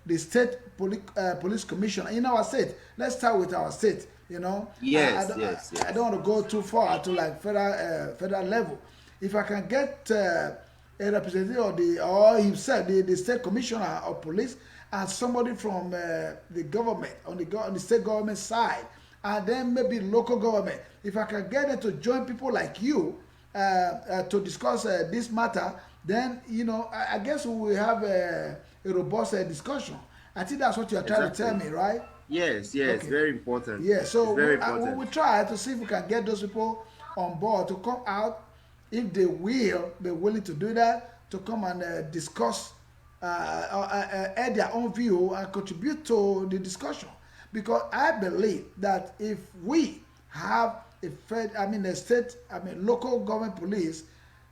the state police commissioner in our state. Let's start with our state. Yes, I don't want to go too far to like federal level. If I can get a representative or himself, the state commissioner of police, and somebody from the government on the state government side, and then maybe local government. If I can get them to join people like you to discuss this matter, then I guess we will have a robust discussion. I think that's what you are trying to tell me, right? Yes, okay. Very important. Yeah, so we will try to see if we can get those people on board to come out, if they will be willing to do that, to come and discuss, add their own view and contribute to the discussion. Because I believe that if we have local government police,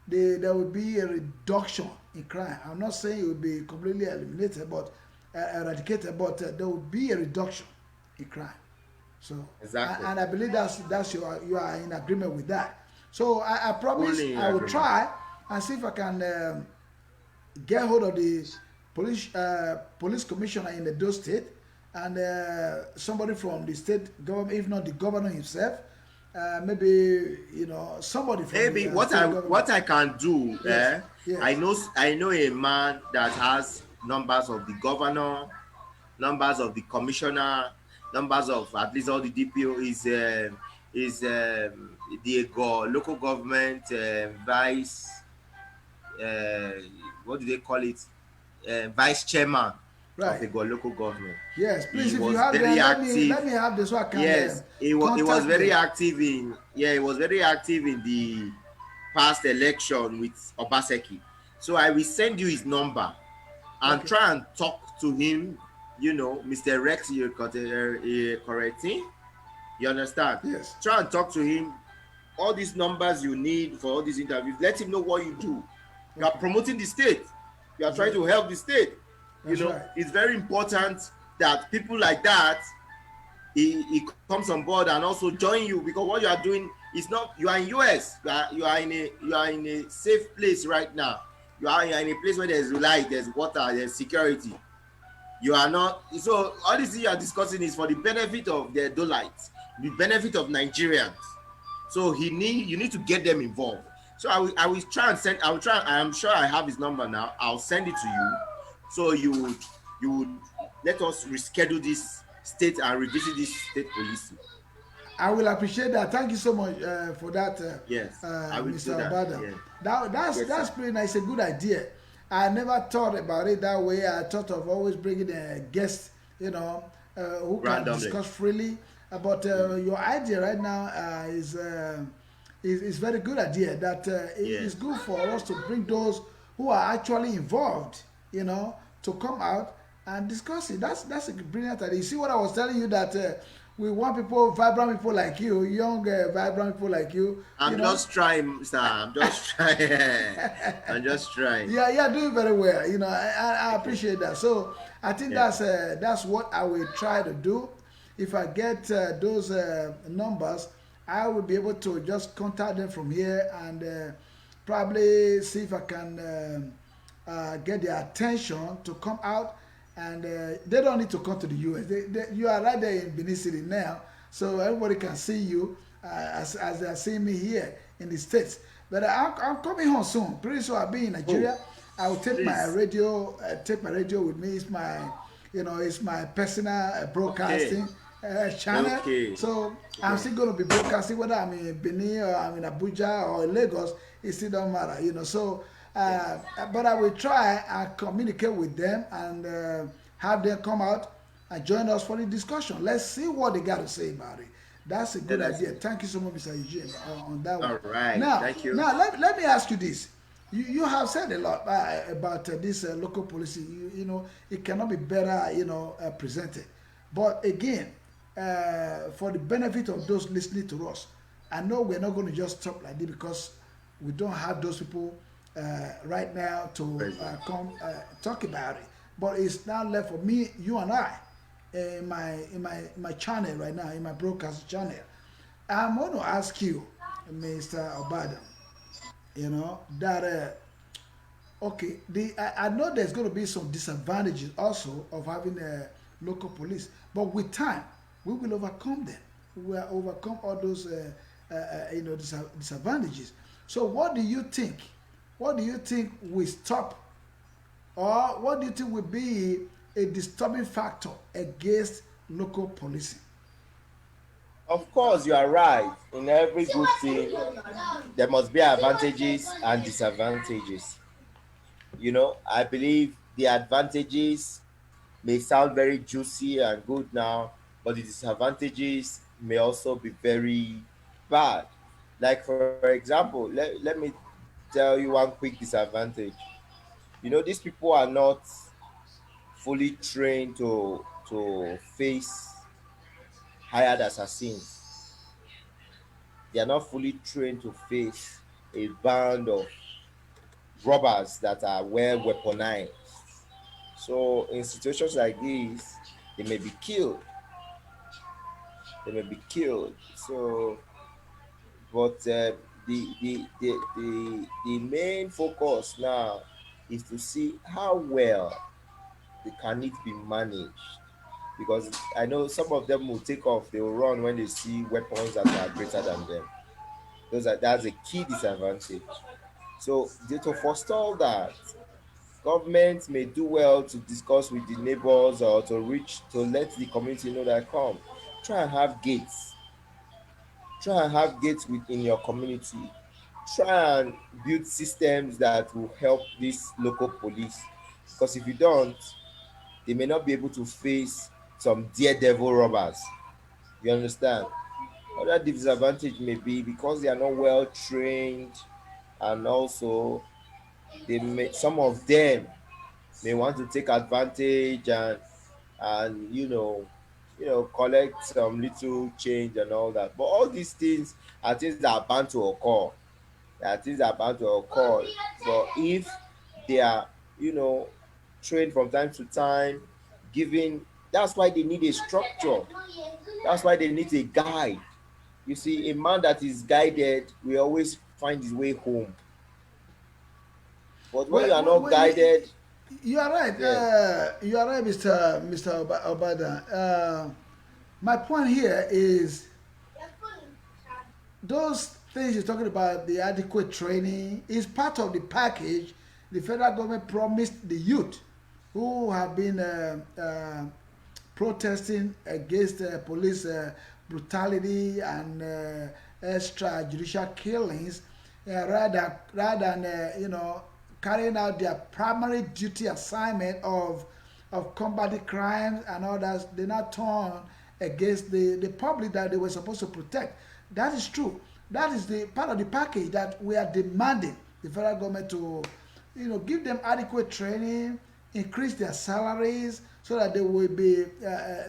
there will be a reduction in crime. I'm not saying it will be completely eliminated, but eradicated, but there will be a reduction in crime. So exactly, and I believe that's you are in agreement with that. So I promise I will try and see if I can get hold of the police commissioner in the state, and somebody from the state government, if not the governor himself. Maybe somebody from maybe what I can do. Yes. I know a man that has numbers of the governor, numbers of the commissioner, numbers of at least all the DPO is the local government vice uh, what do they call it, vice chairman of Right. a local government. Yes, He please, if you was have very them, active. let me have this so I can Yes, he was contact very them. active in, yeah, he was very active in the past election with Obaseki. So I will send you his number and Okay. try and talk to him. Mr. Rex correcting. You understand? Yes. Try and talk to him. All these numbers you need for all these interviews, let him know what you do. You are Okay. promoting the state. You are That's trying right. to help the state. That's right. It's very important that people like that, he comes on board and also join you, because what you are doing is not, you are in US, you are in a safe place right now. You are in a place where there's light, there's water, there's security. You are not, so all this you are discussing is for the benefit of the Dolites, the benefit of Nigerians. So you need to get them involved. So I will try and send, I will try, I am sure I have his number now. I'll send it to you. So you would let us reschedule this state and revisit this state policy. I will appreciate that. Thank you so much for that, Yes, I will Mr. do that. Obadan. Yeah. That's Yes, sir. pretty nice. A good idea. I never thought about it that way. I thought of always bringing a guest, who can Randomly. discuss freely. But your idea right now is very good idea. That it's Yes. good for us to bring those who are actually involved, to come out and discuss it. That's a brilliant idea. You see what I was telling you, that we want people, vibrant people like you, young, vibrant people like you. I'm just trying, sir. I'm just trying. I'm just trying. Yeah, yeah, doing very well. I appreciate that. So I think Yeah. that's what I will try to do. If I get those numbers, I will be able to just contact them from here and probably see if I can get their attention to come out. And they don't need to come to the US. You are right there in Benin City now, so everybody can see you as they are seeing me here in the States. But I'm coming home soon. Pretty soon I'll be in Oh, Nigeria. I will please. take my radio with me. It's my personal Okay. broadcasting channel. Okay. So I'm Okay. still going to be broadcasting whether I'm in Benin or I'm in Abuja or Lagos. It still don't matter. So, Yes. but I will try and communicate with them and have them come out and join us for the discussion. Let's see what they got to say about it. That's a Yeah, good that's idea. it. Thank you so much, Mr. Eugene, on that one. All right. Now, Thank you. let me ask you this. You have said a lot about this local policy. It cannot be better, presented. But again, for the benefit of those listening to us, I know we're not going to just stop like this because we don't have those people right now to Present. come talk about it. But it's now left for me, you and I, in my channel right now, in my broadcast channel. I'm going to ask you, Mr. Obadan, that okay, I know there's going to be some disadvantages also of having a local police, but with time we will overcome them. We will overcome all those disadvantages. So what do you think? What do you think will stop, or what do you think will be a disturbing factor against local policing? Of course, you are right. In every good thing, there must be advantages and disadvantages. I believe the advantages may sound very juicy and good now, but the disadvantages may also be very bad. Like, for example, let me tell you one quick disadvantage. These people are not fully trained to face hired assassins. They are not fully trained to face a band of robbers that are well weaponized. So in situations like this, they may be killed. They may be killed. So, but the main focus now is to see how well can it be managed. Because I know some of them will take off, they will run when they see weapons that are greater than them. That's a key disadvantage. So to forestall that, government may do well to discuss with the neighbors or to let the community know that, come, try and have gates. Try and have gates within your community. try and build systems that will help this local police, because if you don't, they may not be able to face some daredevil robbers. You understand? Other disadvantage may be because they are not well trained, and also some of them may want to take advantage and collect some little change and all that. But all these things are things that are bound to occur. Things are bound to occur. But if they are, you know, trained from time to time, giving, that's why they need a structure. That's why they need a guide. You see, a man that is guided will always find his way home. But when you are not Well, guided, you are right. yeah. You are right, Mr. Obadan. My point here is those things you're talking about, the adequate training, is part of the package the federal government promised the youth who have been protesting against police brutality and extrajudicial killings, rather than carrying out their primary duty assignment of combating crimes and others. They now turn against the public that they were supposed to protect. That is true. That is the part of the package that we are demanding the federal government to, give them adequate training, increase their salaries so that they will be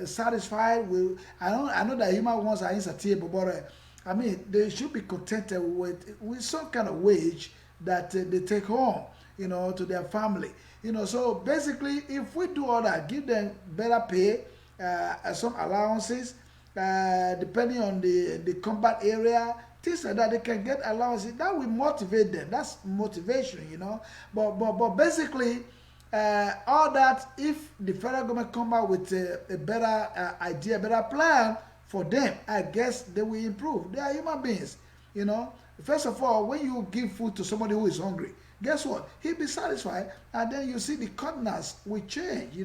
satisfied with. I know that human wants are insatiable, but I mean they should be contented with some kind of wage that they take home, to their family. So basically, if we do all that, give them better pay, some allowances, depending on the combat area, things like that, they can get allowances. That will motivate them. That's motivation. But basically, all that, if the federal government come out with a better idea, better plan for them, I guess they will improve. They are human beings. you know First of all, when you give food to somebody who is hungry, guess what, he'll be satisfied, and then you see the countenance will change,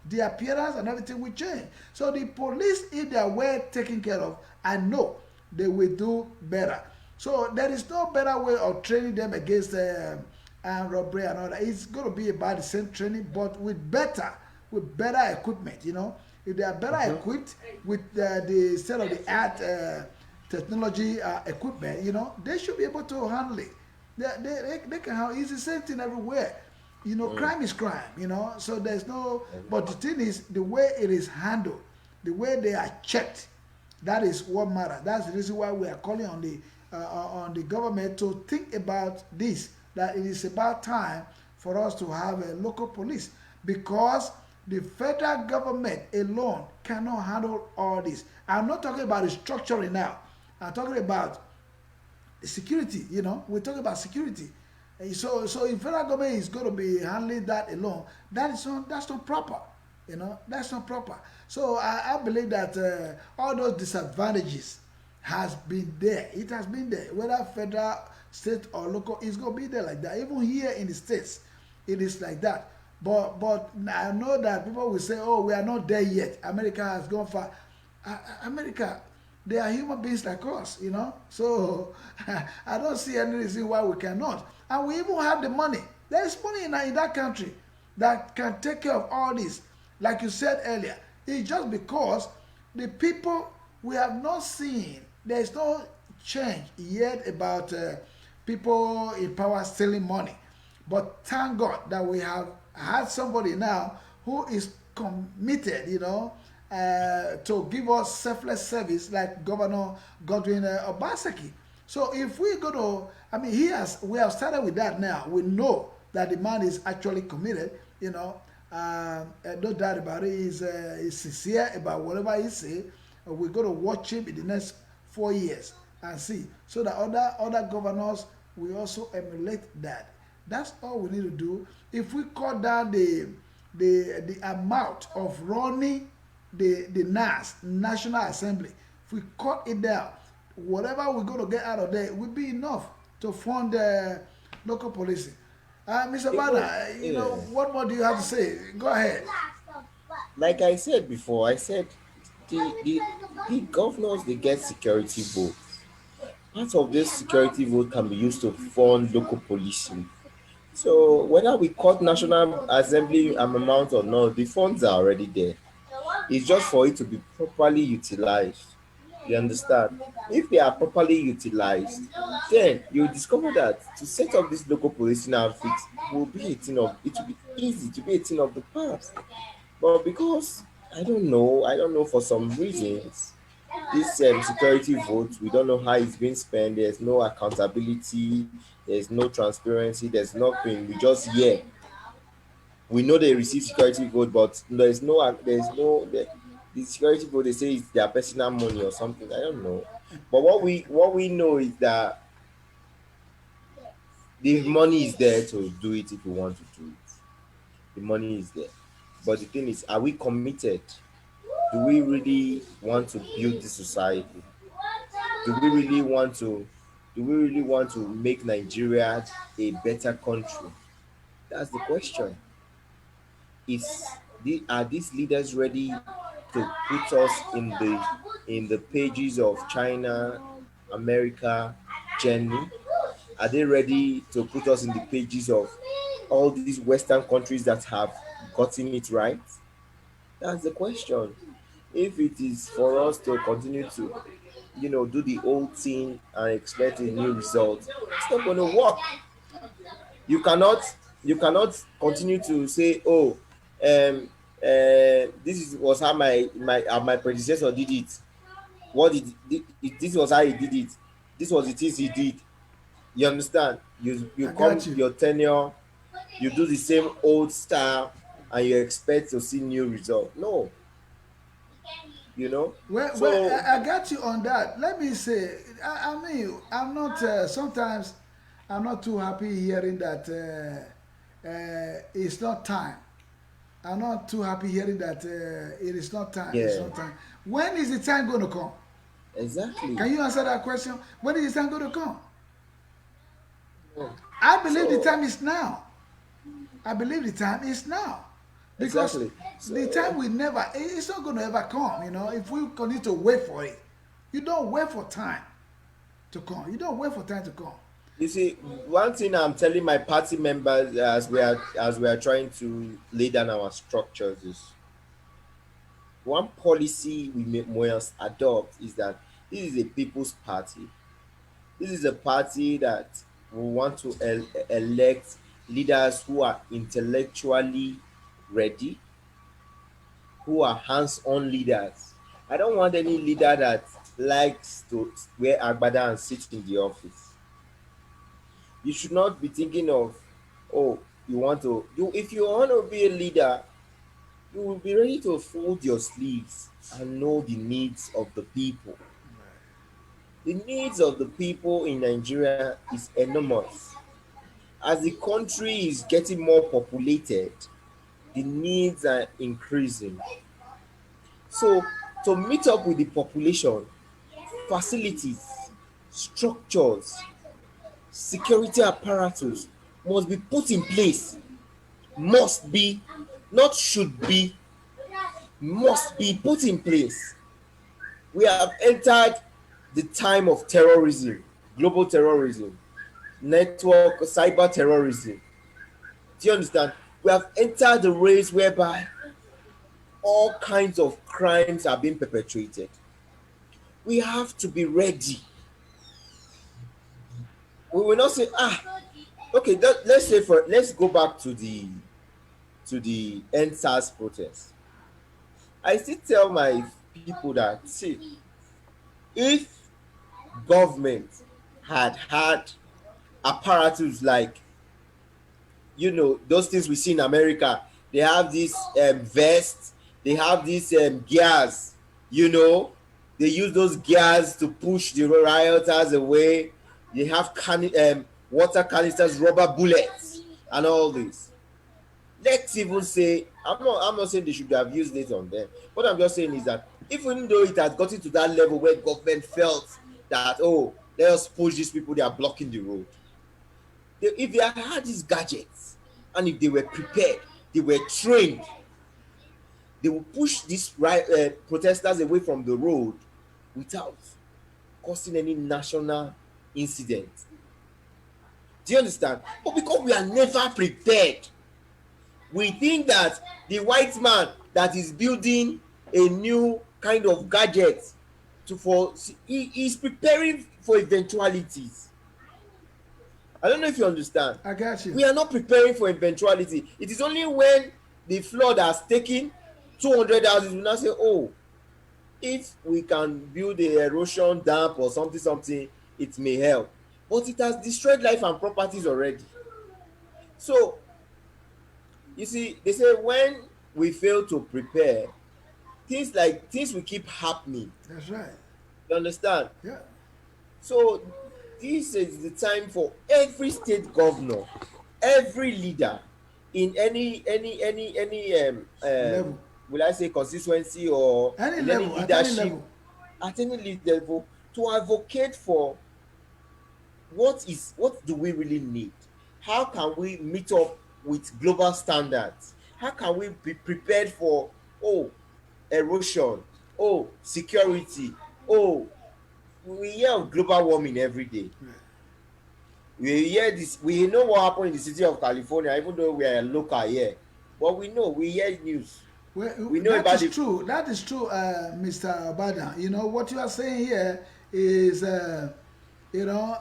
the appearance and everything will change. So the police, if they are well taken care of, I know they will do better. So there is no better way of training them against armed robbery and all that. It's going to be about the same training, but with better equipment. If they are better equipped with the state of the art technology equipment, they should be able to handle it. They can handle it. It's the same thing everywhere. Crime is crime. So there's no. But the thing is, the way it is handled, the way they are checked, that is what matters. That's the reason why we are calling on the government to think about this. That it is about time for us to have a local police, because the federal government alone cannot handle all this. I'm not talking about the structuring now. I'm talking about the security. We're talking about security. So if federal government is going to be handling that alone, that's not proper. That's not proper. So I believe that all those disadvantages has been there. It has been there, whether federal, state, or local. It's going to be there like that. Even here in the states, it is like that. But I know that people will say, "Oh, we are not there yet. America has gone far." America, they are human beings like us. So I don't see any reason why we cannot. And we even have the money. There is money in that country that can take care of all this. Like you said earlier, it's just because the people, we have not seen. There is no change yet about people in power stealing money. But thank God that we have had somebody now who is committed, to give us selfless service, like Governor Godwin Obaseki. So if we go to, we have started with that now. We know that the man is actually committed, no doubt about it. He's sincere about whatever he say. We're going to watch him in the next 4 years and see, so that other governors will also emulate that. That's all we need to do. If we cut down the amount of Ronnie, the National Assembly, if we cut it down, whatever we're going to get out of there will be enough to fund local policing. Mr. Bana, what more do you have to say? Go ahead. Like I said before, I said the governors, they get security votes. part of this security vote can be used to fund local policing. So whether we cut National Assembly amount or not, the funds are already there. It's just for it to be properly utilized. You understand? If they are properly utilized, then you will discover that to set up this local policing outfit will be a thing of it will be easy to be a thing of the past. But because I don't know for some reasons, this security vote, we don't know how it's being spent. There's no accountability, there's no transparency, there's nothing. We just hear. We know they receive security vote, but the security vote they say is their personal money or something. I don't know. But what we know is that the money is there to do it if we want to do it. The money is there. But the thing is, are we committed? Do we really want to build this society? Do we really want to make Nigeria a better country? That's the question. Is are these leaders ready to put us in the pages of China, America, Germany? Are they ready to put us in the pages of all these Western countries that have gotten it right? That's the question. If it is for us to continue to, do the old thing and expect a new result, it's not going to work. You cannot continue to say, oh, this was how my predecessor did it. This was how he did it. This was the things he did. You understand? You I come got you. your tenure, you do the same old style, and you expect to see new result. No, you know. Well, So I got you on that. Let me say, I mean, I'm not. Sometimes, I'm not too happy hearing that it's not time. I'm not too happy hearing that it is not time. It's yeah, not time. When is the time going to come? exactly. Can you answer that question? When is the time going to come? Yeah. I believe the So time is now. I believe the time is now. Because exactly. the time So will never, it's not going to ever come, if we continue to wait for it. You don't wait for time to come. You don't wait for time to come. you see, one thing I'm telling my party members as we are trying to lay down our structures is one policy must adopt is that this is a people's party. This is a party that we want to elect leaders who are intellectually ready, who are hands-on leaders. I don't want any leader that likes to wear agbada and sit in the office. You should not be thinking of, oh, if you want to be a leader, you will be ready to fold your sleeves and know the needs of the people. The needs of the people in Nigeria is enormous. As the country is getting more populated, the needs are increasing. So, to meet up with the population, facilities, structures, security apparatus must be put in place. Must be, not should be, must be put in place. We have entered the time of terrorism, global terrorism, network, cyber terrorism. Do you understand? We have entered the race whereby all kinds of crimes are being perpetrated. We have to be ready. We will not say, okay, let's go back to the end SARS protest. I still tell my people that, see, if government had apparatus like, those things we see in America, they have these vests, they have these gears, you know they use those gears to push the rioters away. They have water canisters, rubber bullets, and all this. Let's even say, I'm not saying they should have used it on them. What I'm just saying is that even though it has gotten to that level where government felt that, oh, let us push these people, they are blocking the road. If they had these gadgets and if they were prepared, they were trained, they will push these protesters away from the road without causing any national incident. Do you understand? But because we are never prepared, we think that the white man that is building a new kind of gadget he is preparing for eventualities. I don't know if you understand. I got you. We are not preparing for eventuality. It is only when the flood has taken 200 houses we now say, oh, if we can build a erosion dam or something, it may help. But it has destroyed life and properties already. So you see, they say when we fail to prepare, things will keep happening. That's right. You understand? Yeah. So this is the time for every state governor, every leader in any Level. will I say constituency or Any in level, any at any leadership level. at any level to advocate for what do we really need? How can we meet up with global standards? How can we be prepared for erosion, security, we hear of global warming every day. Right. We hear this, we know what happened in the city of California, even though we are local here, but we hear news. Well, We know that about is true. That is true, Mr. Obadan. You know what you are saying here is, you know,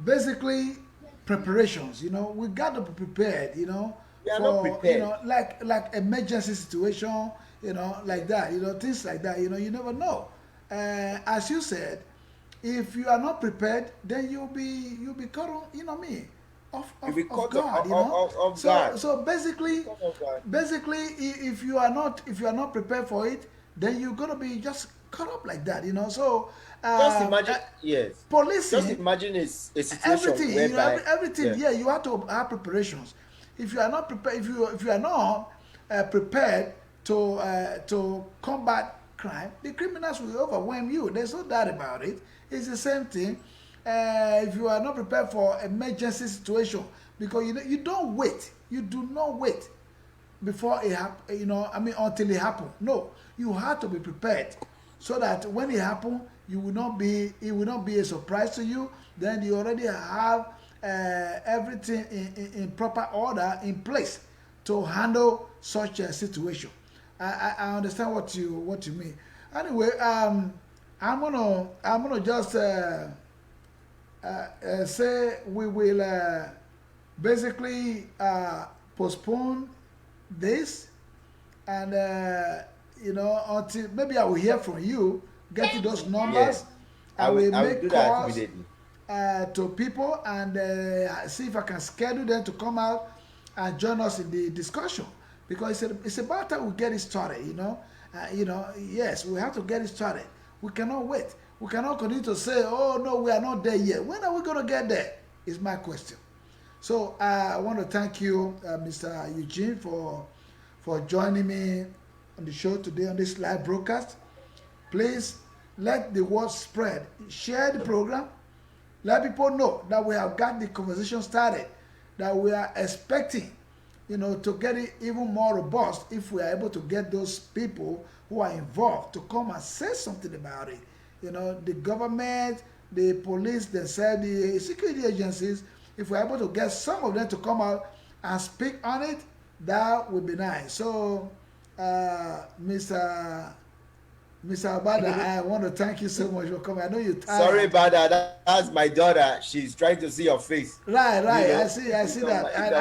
basically preparations. You know, we got to be prepared. You know, We are not prepared. you know, like emergency situation. You know, like that. You know, things like that. You know, you never know. As you said, if you are not prepared, then you'll be caught on. You know me. You'll be Of caught God, of- you know. of God. So basically, Caught off guard. if you are not prepared for it, then you're gonna be just caught up like that, you know. So Just imagine, yes. policing, Just imagine a situation everything, you know, whereby everything. Yeah, you have to have preparations. If you are not prepared, if you are not prepared to combat crime, the criminals will overwhelm you. There's no doubt about it. It's the same thing. If you are not prepared for emergency situation, because you don't wait. You do not wait before it happen. You know, I mean, until it happen. No, you have to be prepared so that when it happen, it will not be a surprise to you. Then you already have everything in proper order in place to handle such a situation. I understand what you mean. Anyway, I'm gonna just say we will basically postpone this, and you know, until maybe I will hear from you, get you those numbers. I will I will make do that calls immediately. to people and see if I can schedule them to come out and join us in the discussion, because it's about time we get it started. You know, yes, we have to get it started. We cannot wait. We cannot continue to say, "Oh no, we are not there yet." When are we going to get there? Is my question. So I want to thank you, Mr. Eugene, for joining me on the show today on this live broadcast. Please let the word spread. Share the program. Let people know that we have got the conversation started, that we are expecting, you know, to get it even more robust if we are able to get those people who are involved to come and say something about it. You know, the government, the police, themselves, the security agencies, if we're able to get some of them to come out and speak on it, that would be nice. So, Mr. Abada, I want to thank you so much for coming. I know you're tired. Sorry about that. That's my daughter. She's trying to see your face. Right. You know, I see that, and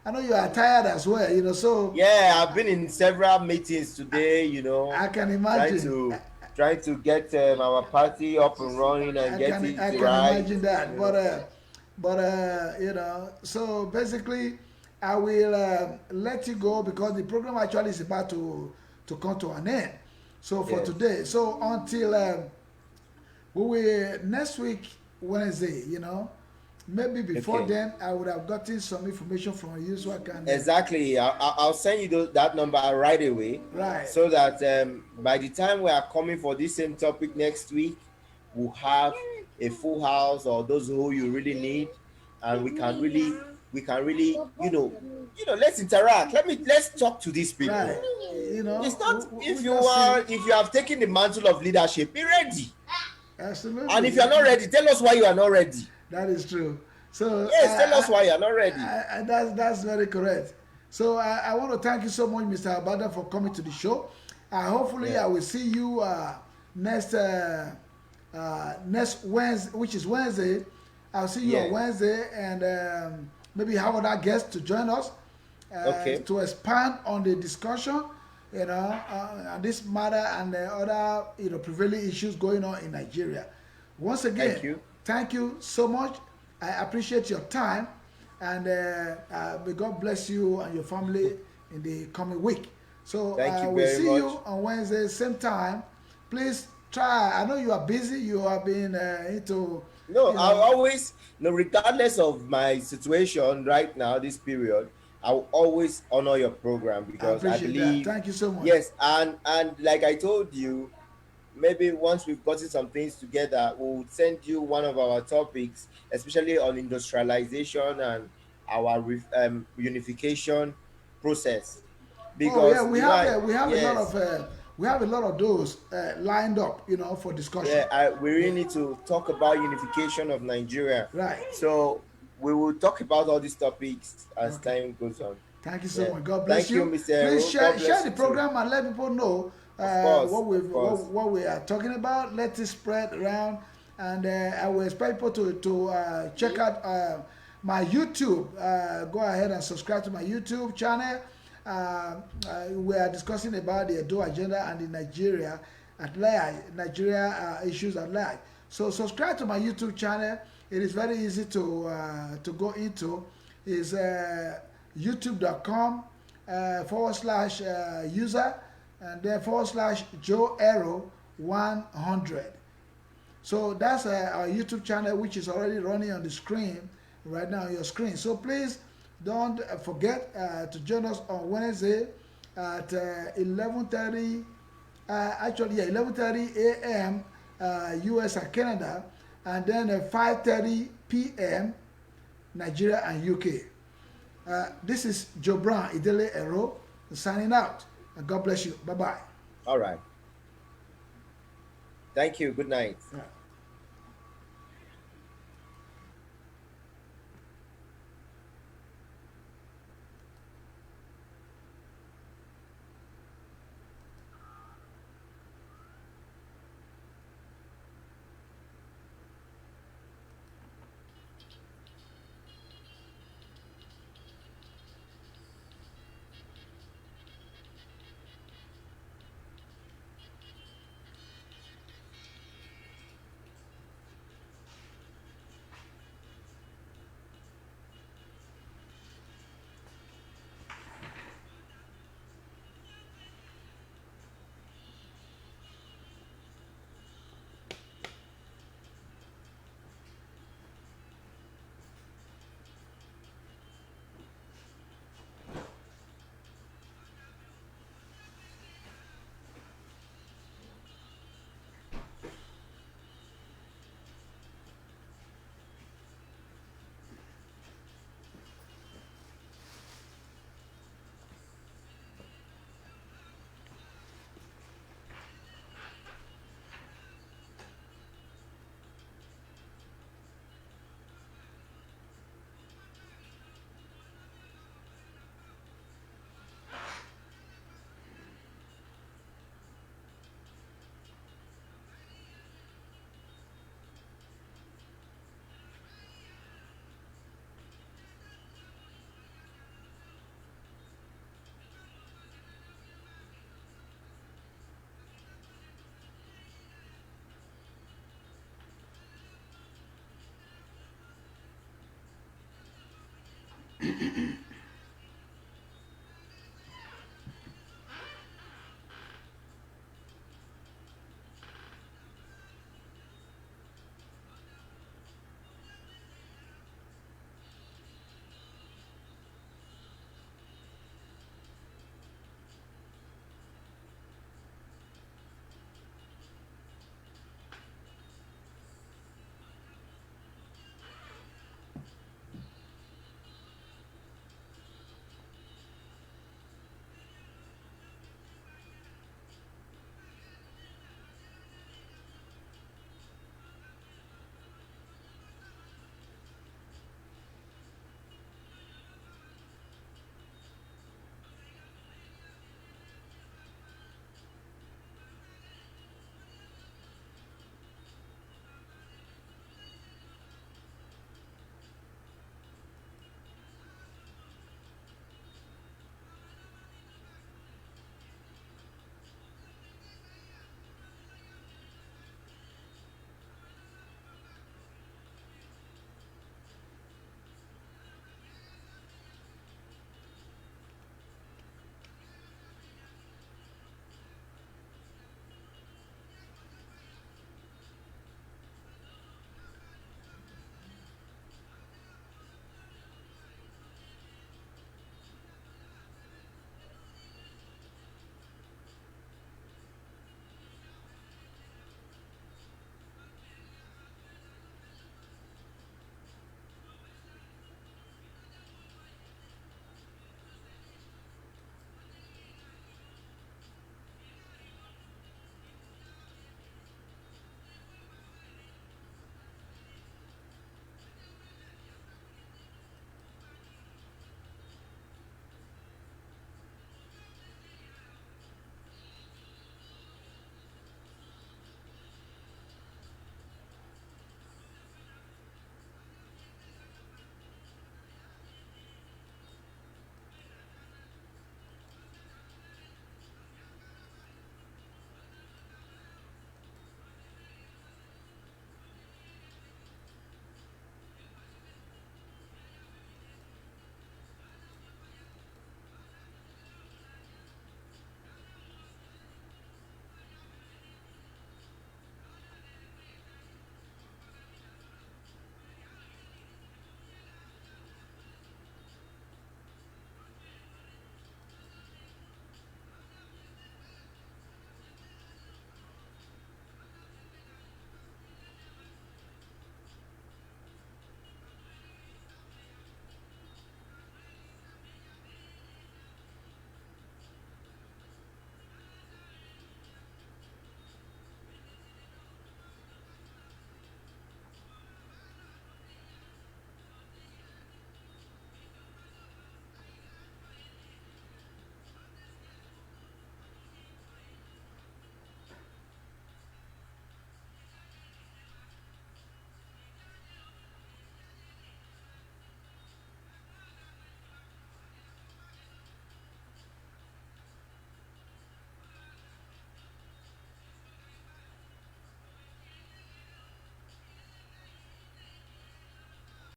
I know you are tired as well. You know, so yeah, I've been in several meetings today. You know, I can imagine. trying to get our party up and running and get it I can right. imagine that, You know. but you know, so basically, I will let you go because the program actually is about to come to an end. So for Yes. today, so until we will next week Wednesday, you know, maybe before Okay. then I would have gotten some information from you so I can Exactly. I'll send you that number right away. Right. So that by the time we are coming for this same topic next week, we'll have a full house or those who you really need, and we can really we can really, let's interact. Let's talk to these people. Right. You It's know, not, we just see. if you have taken the mantle of leadership, be ready. And if you Absolutely. are not ready, tell us why you are not ready. That is true. So Yes, tell us why you are not ready. that's very correct. So I want to thank you so much, Mr. Obadan, for coming to the show. Hopefully, Yeah. I will see you next next Wednesday, which is Wednesday. I'll see you on Yeah. Wednesday, and maybe have other guests to join us Okay. to expand on the discussion, on this matter and the other, prevailing issues going on in Nigeria. Once Thank again, you. thank you so much. I appreciate your time, and may God bless you and your family in the coming week. So Thank you we'll very see you much. on Wednesday, same time. Please try. I know you are busy. You have been into, No, you I know, always, regardless of my situation right now, this period, I will always honor your program I because I appreciate that. believe, Thank you so much. yes, and like I told you, maybe once we've gotten some things together, we'll send you one of our topics, especially on industrialization and our unification process, Oh yeah, because we have a lot yes, of those lined up, for discussion. yeah, we really need to talk about unification of Nigeria. Right. So we will talk about all these topics as Okay. time goes on. Thank you so Yeah. much. God bless Thank you, you. Mr. Please Ero. God share bless the you too. program and let people know Of course, what of course. we are talking about. Let it spread around, and I will expect people to check out my YouTube. Go ahead and subscribe to my YouTube channel. We are discussing about the Edo agenda and the Nigeria issues at large. So subscribe to my YouTube channel. It is very easy to go into. Is youtube.com / user and then / Joe Arrow 100. So that's our YouTube channel, which is already running on the screen right now on your screen. So please don't forget to join us on Wednesday at 11:30. Actually, yeah, 11:30 a.m. US and Canada, and then 5:30 p.m. Nigeria and UK. This is Joe Brown, Idele-Ero, signing out. And God bless you. Bye bye. All right. Thank you. Good night. Yeah.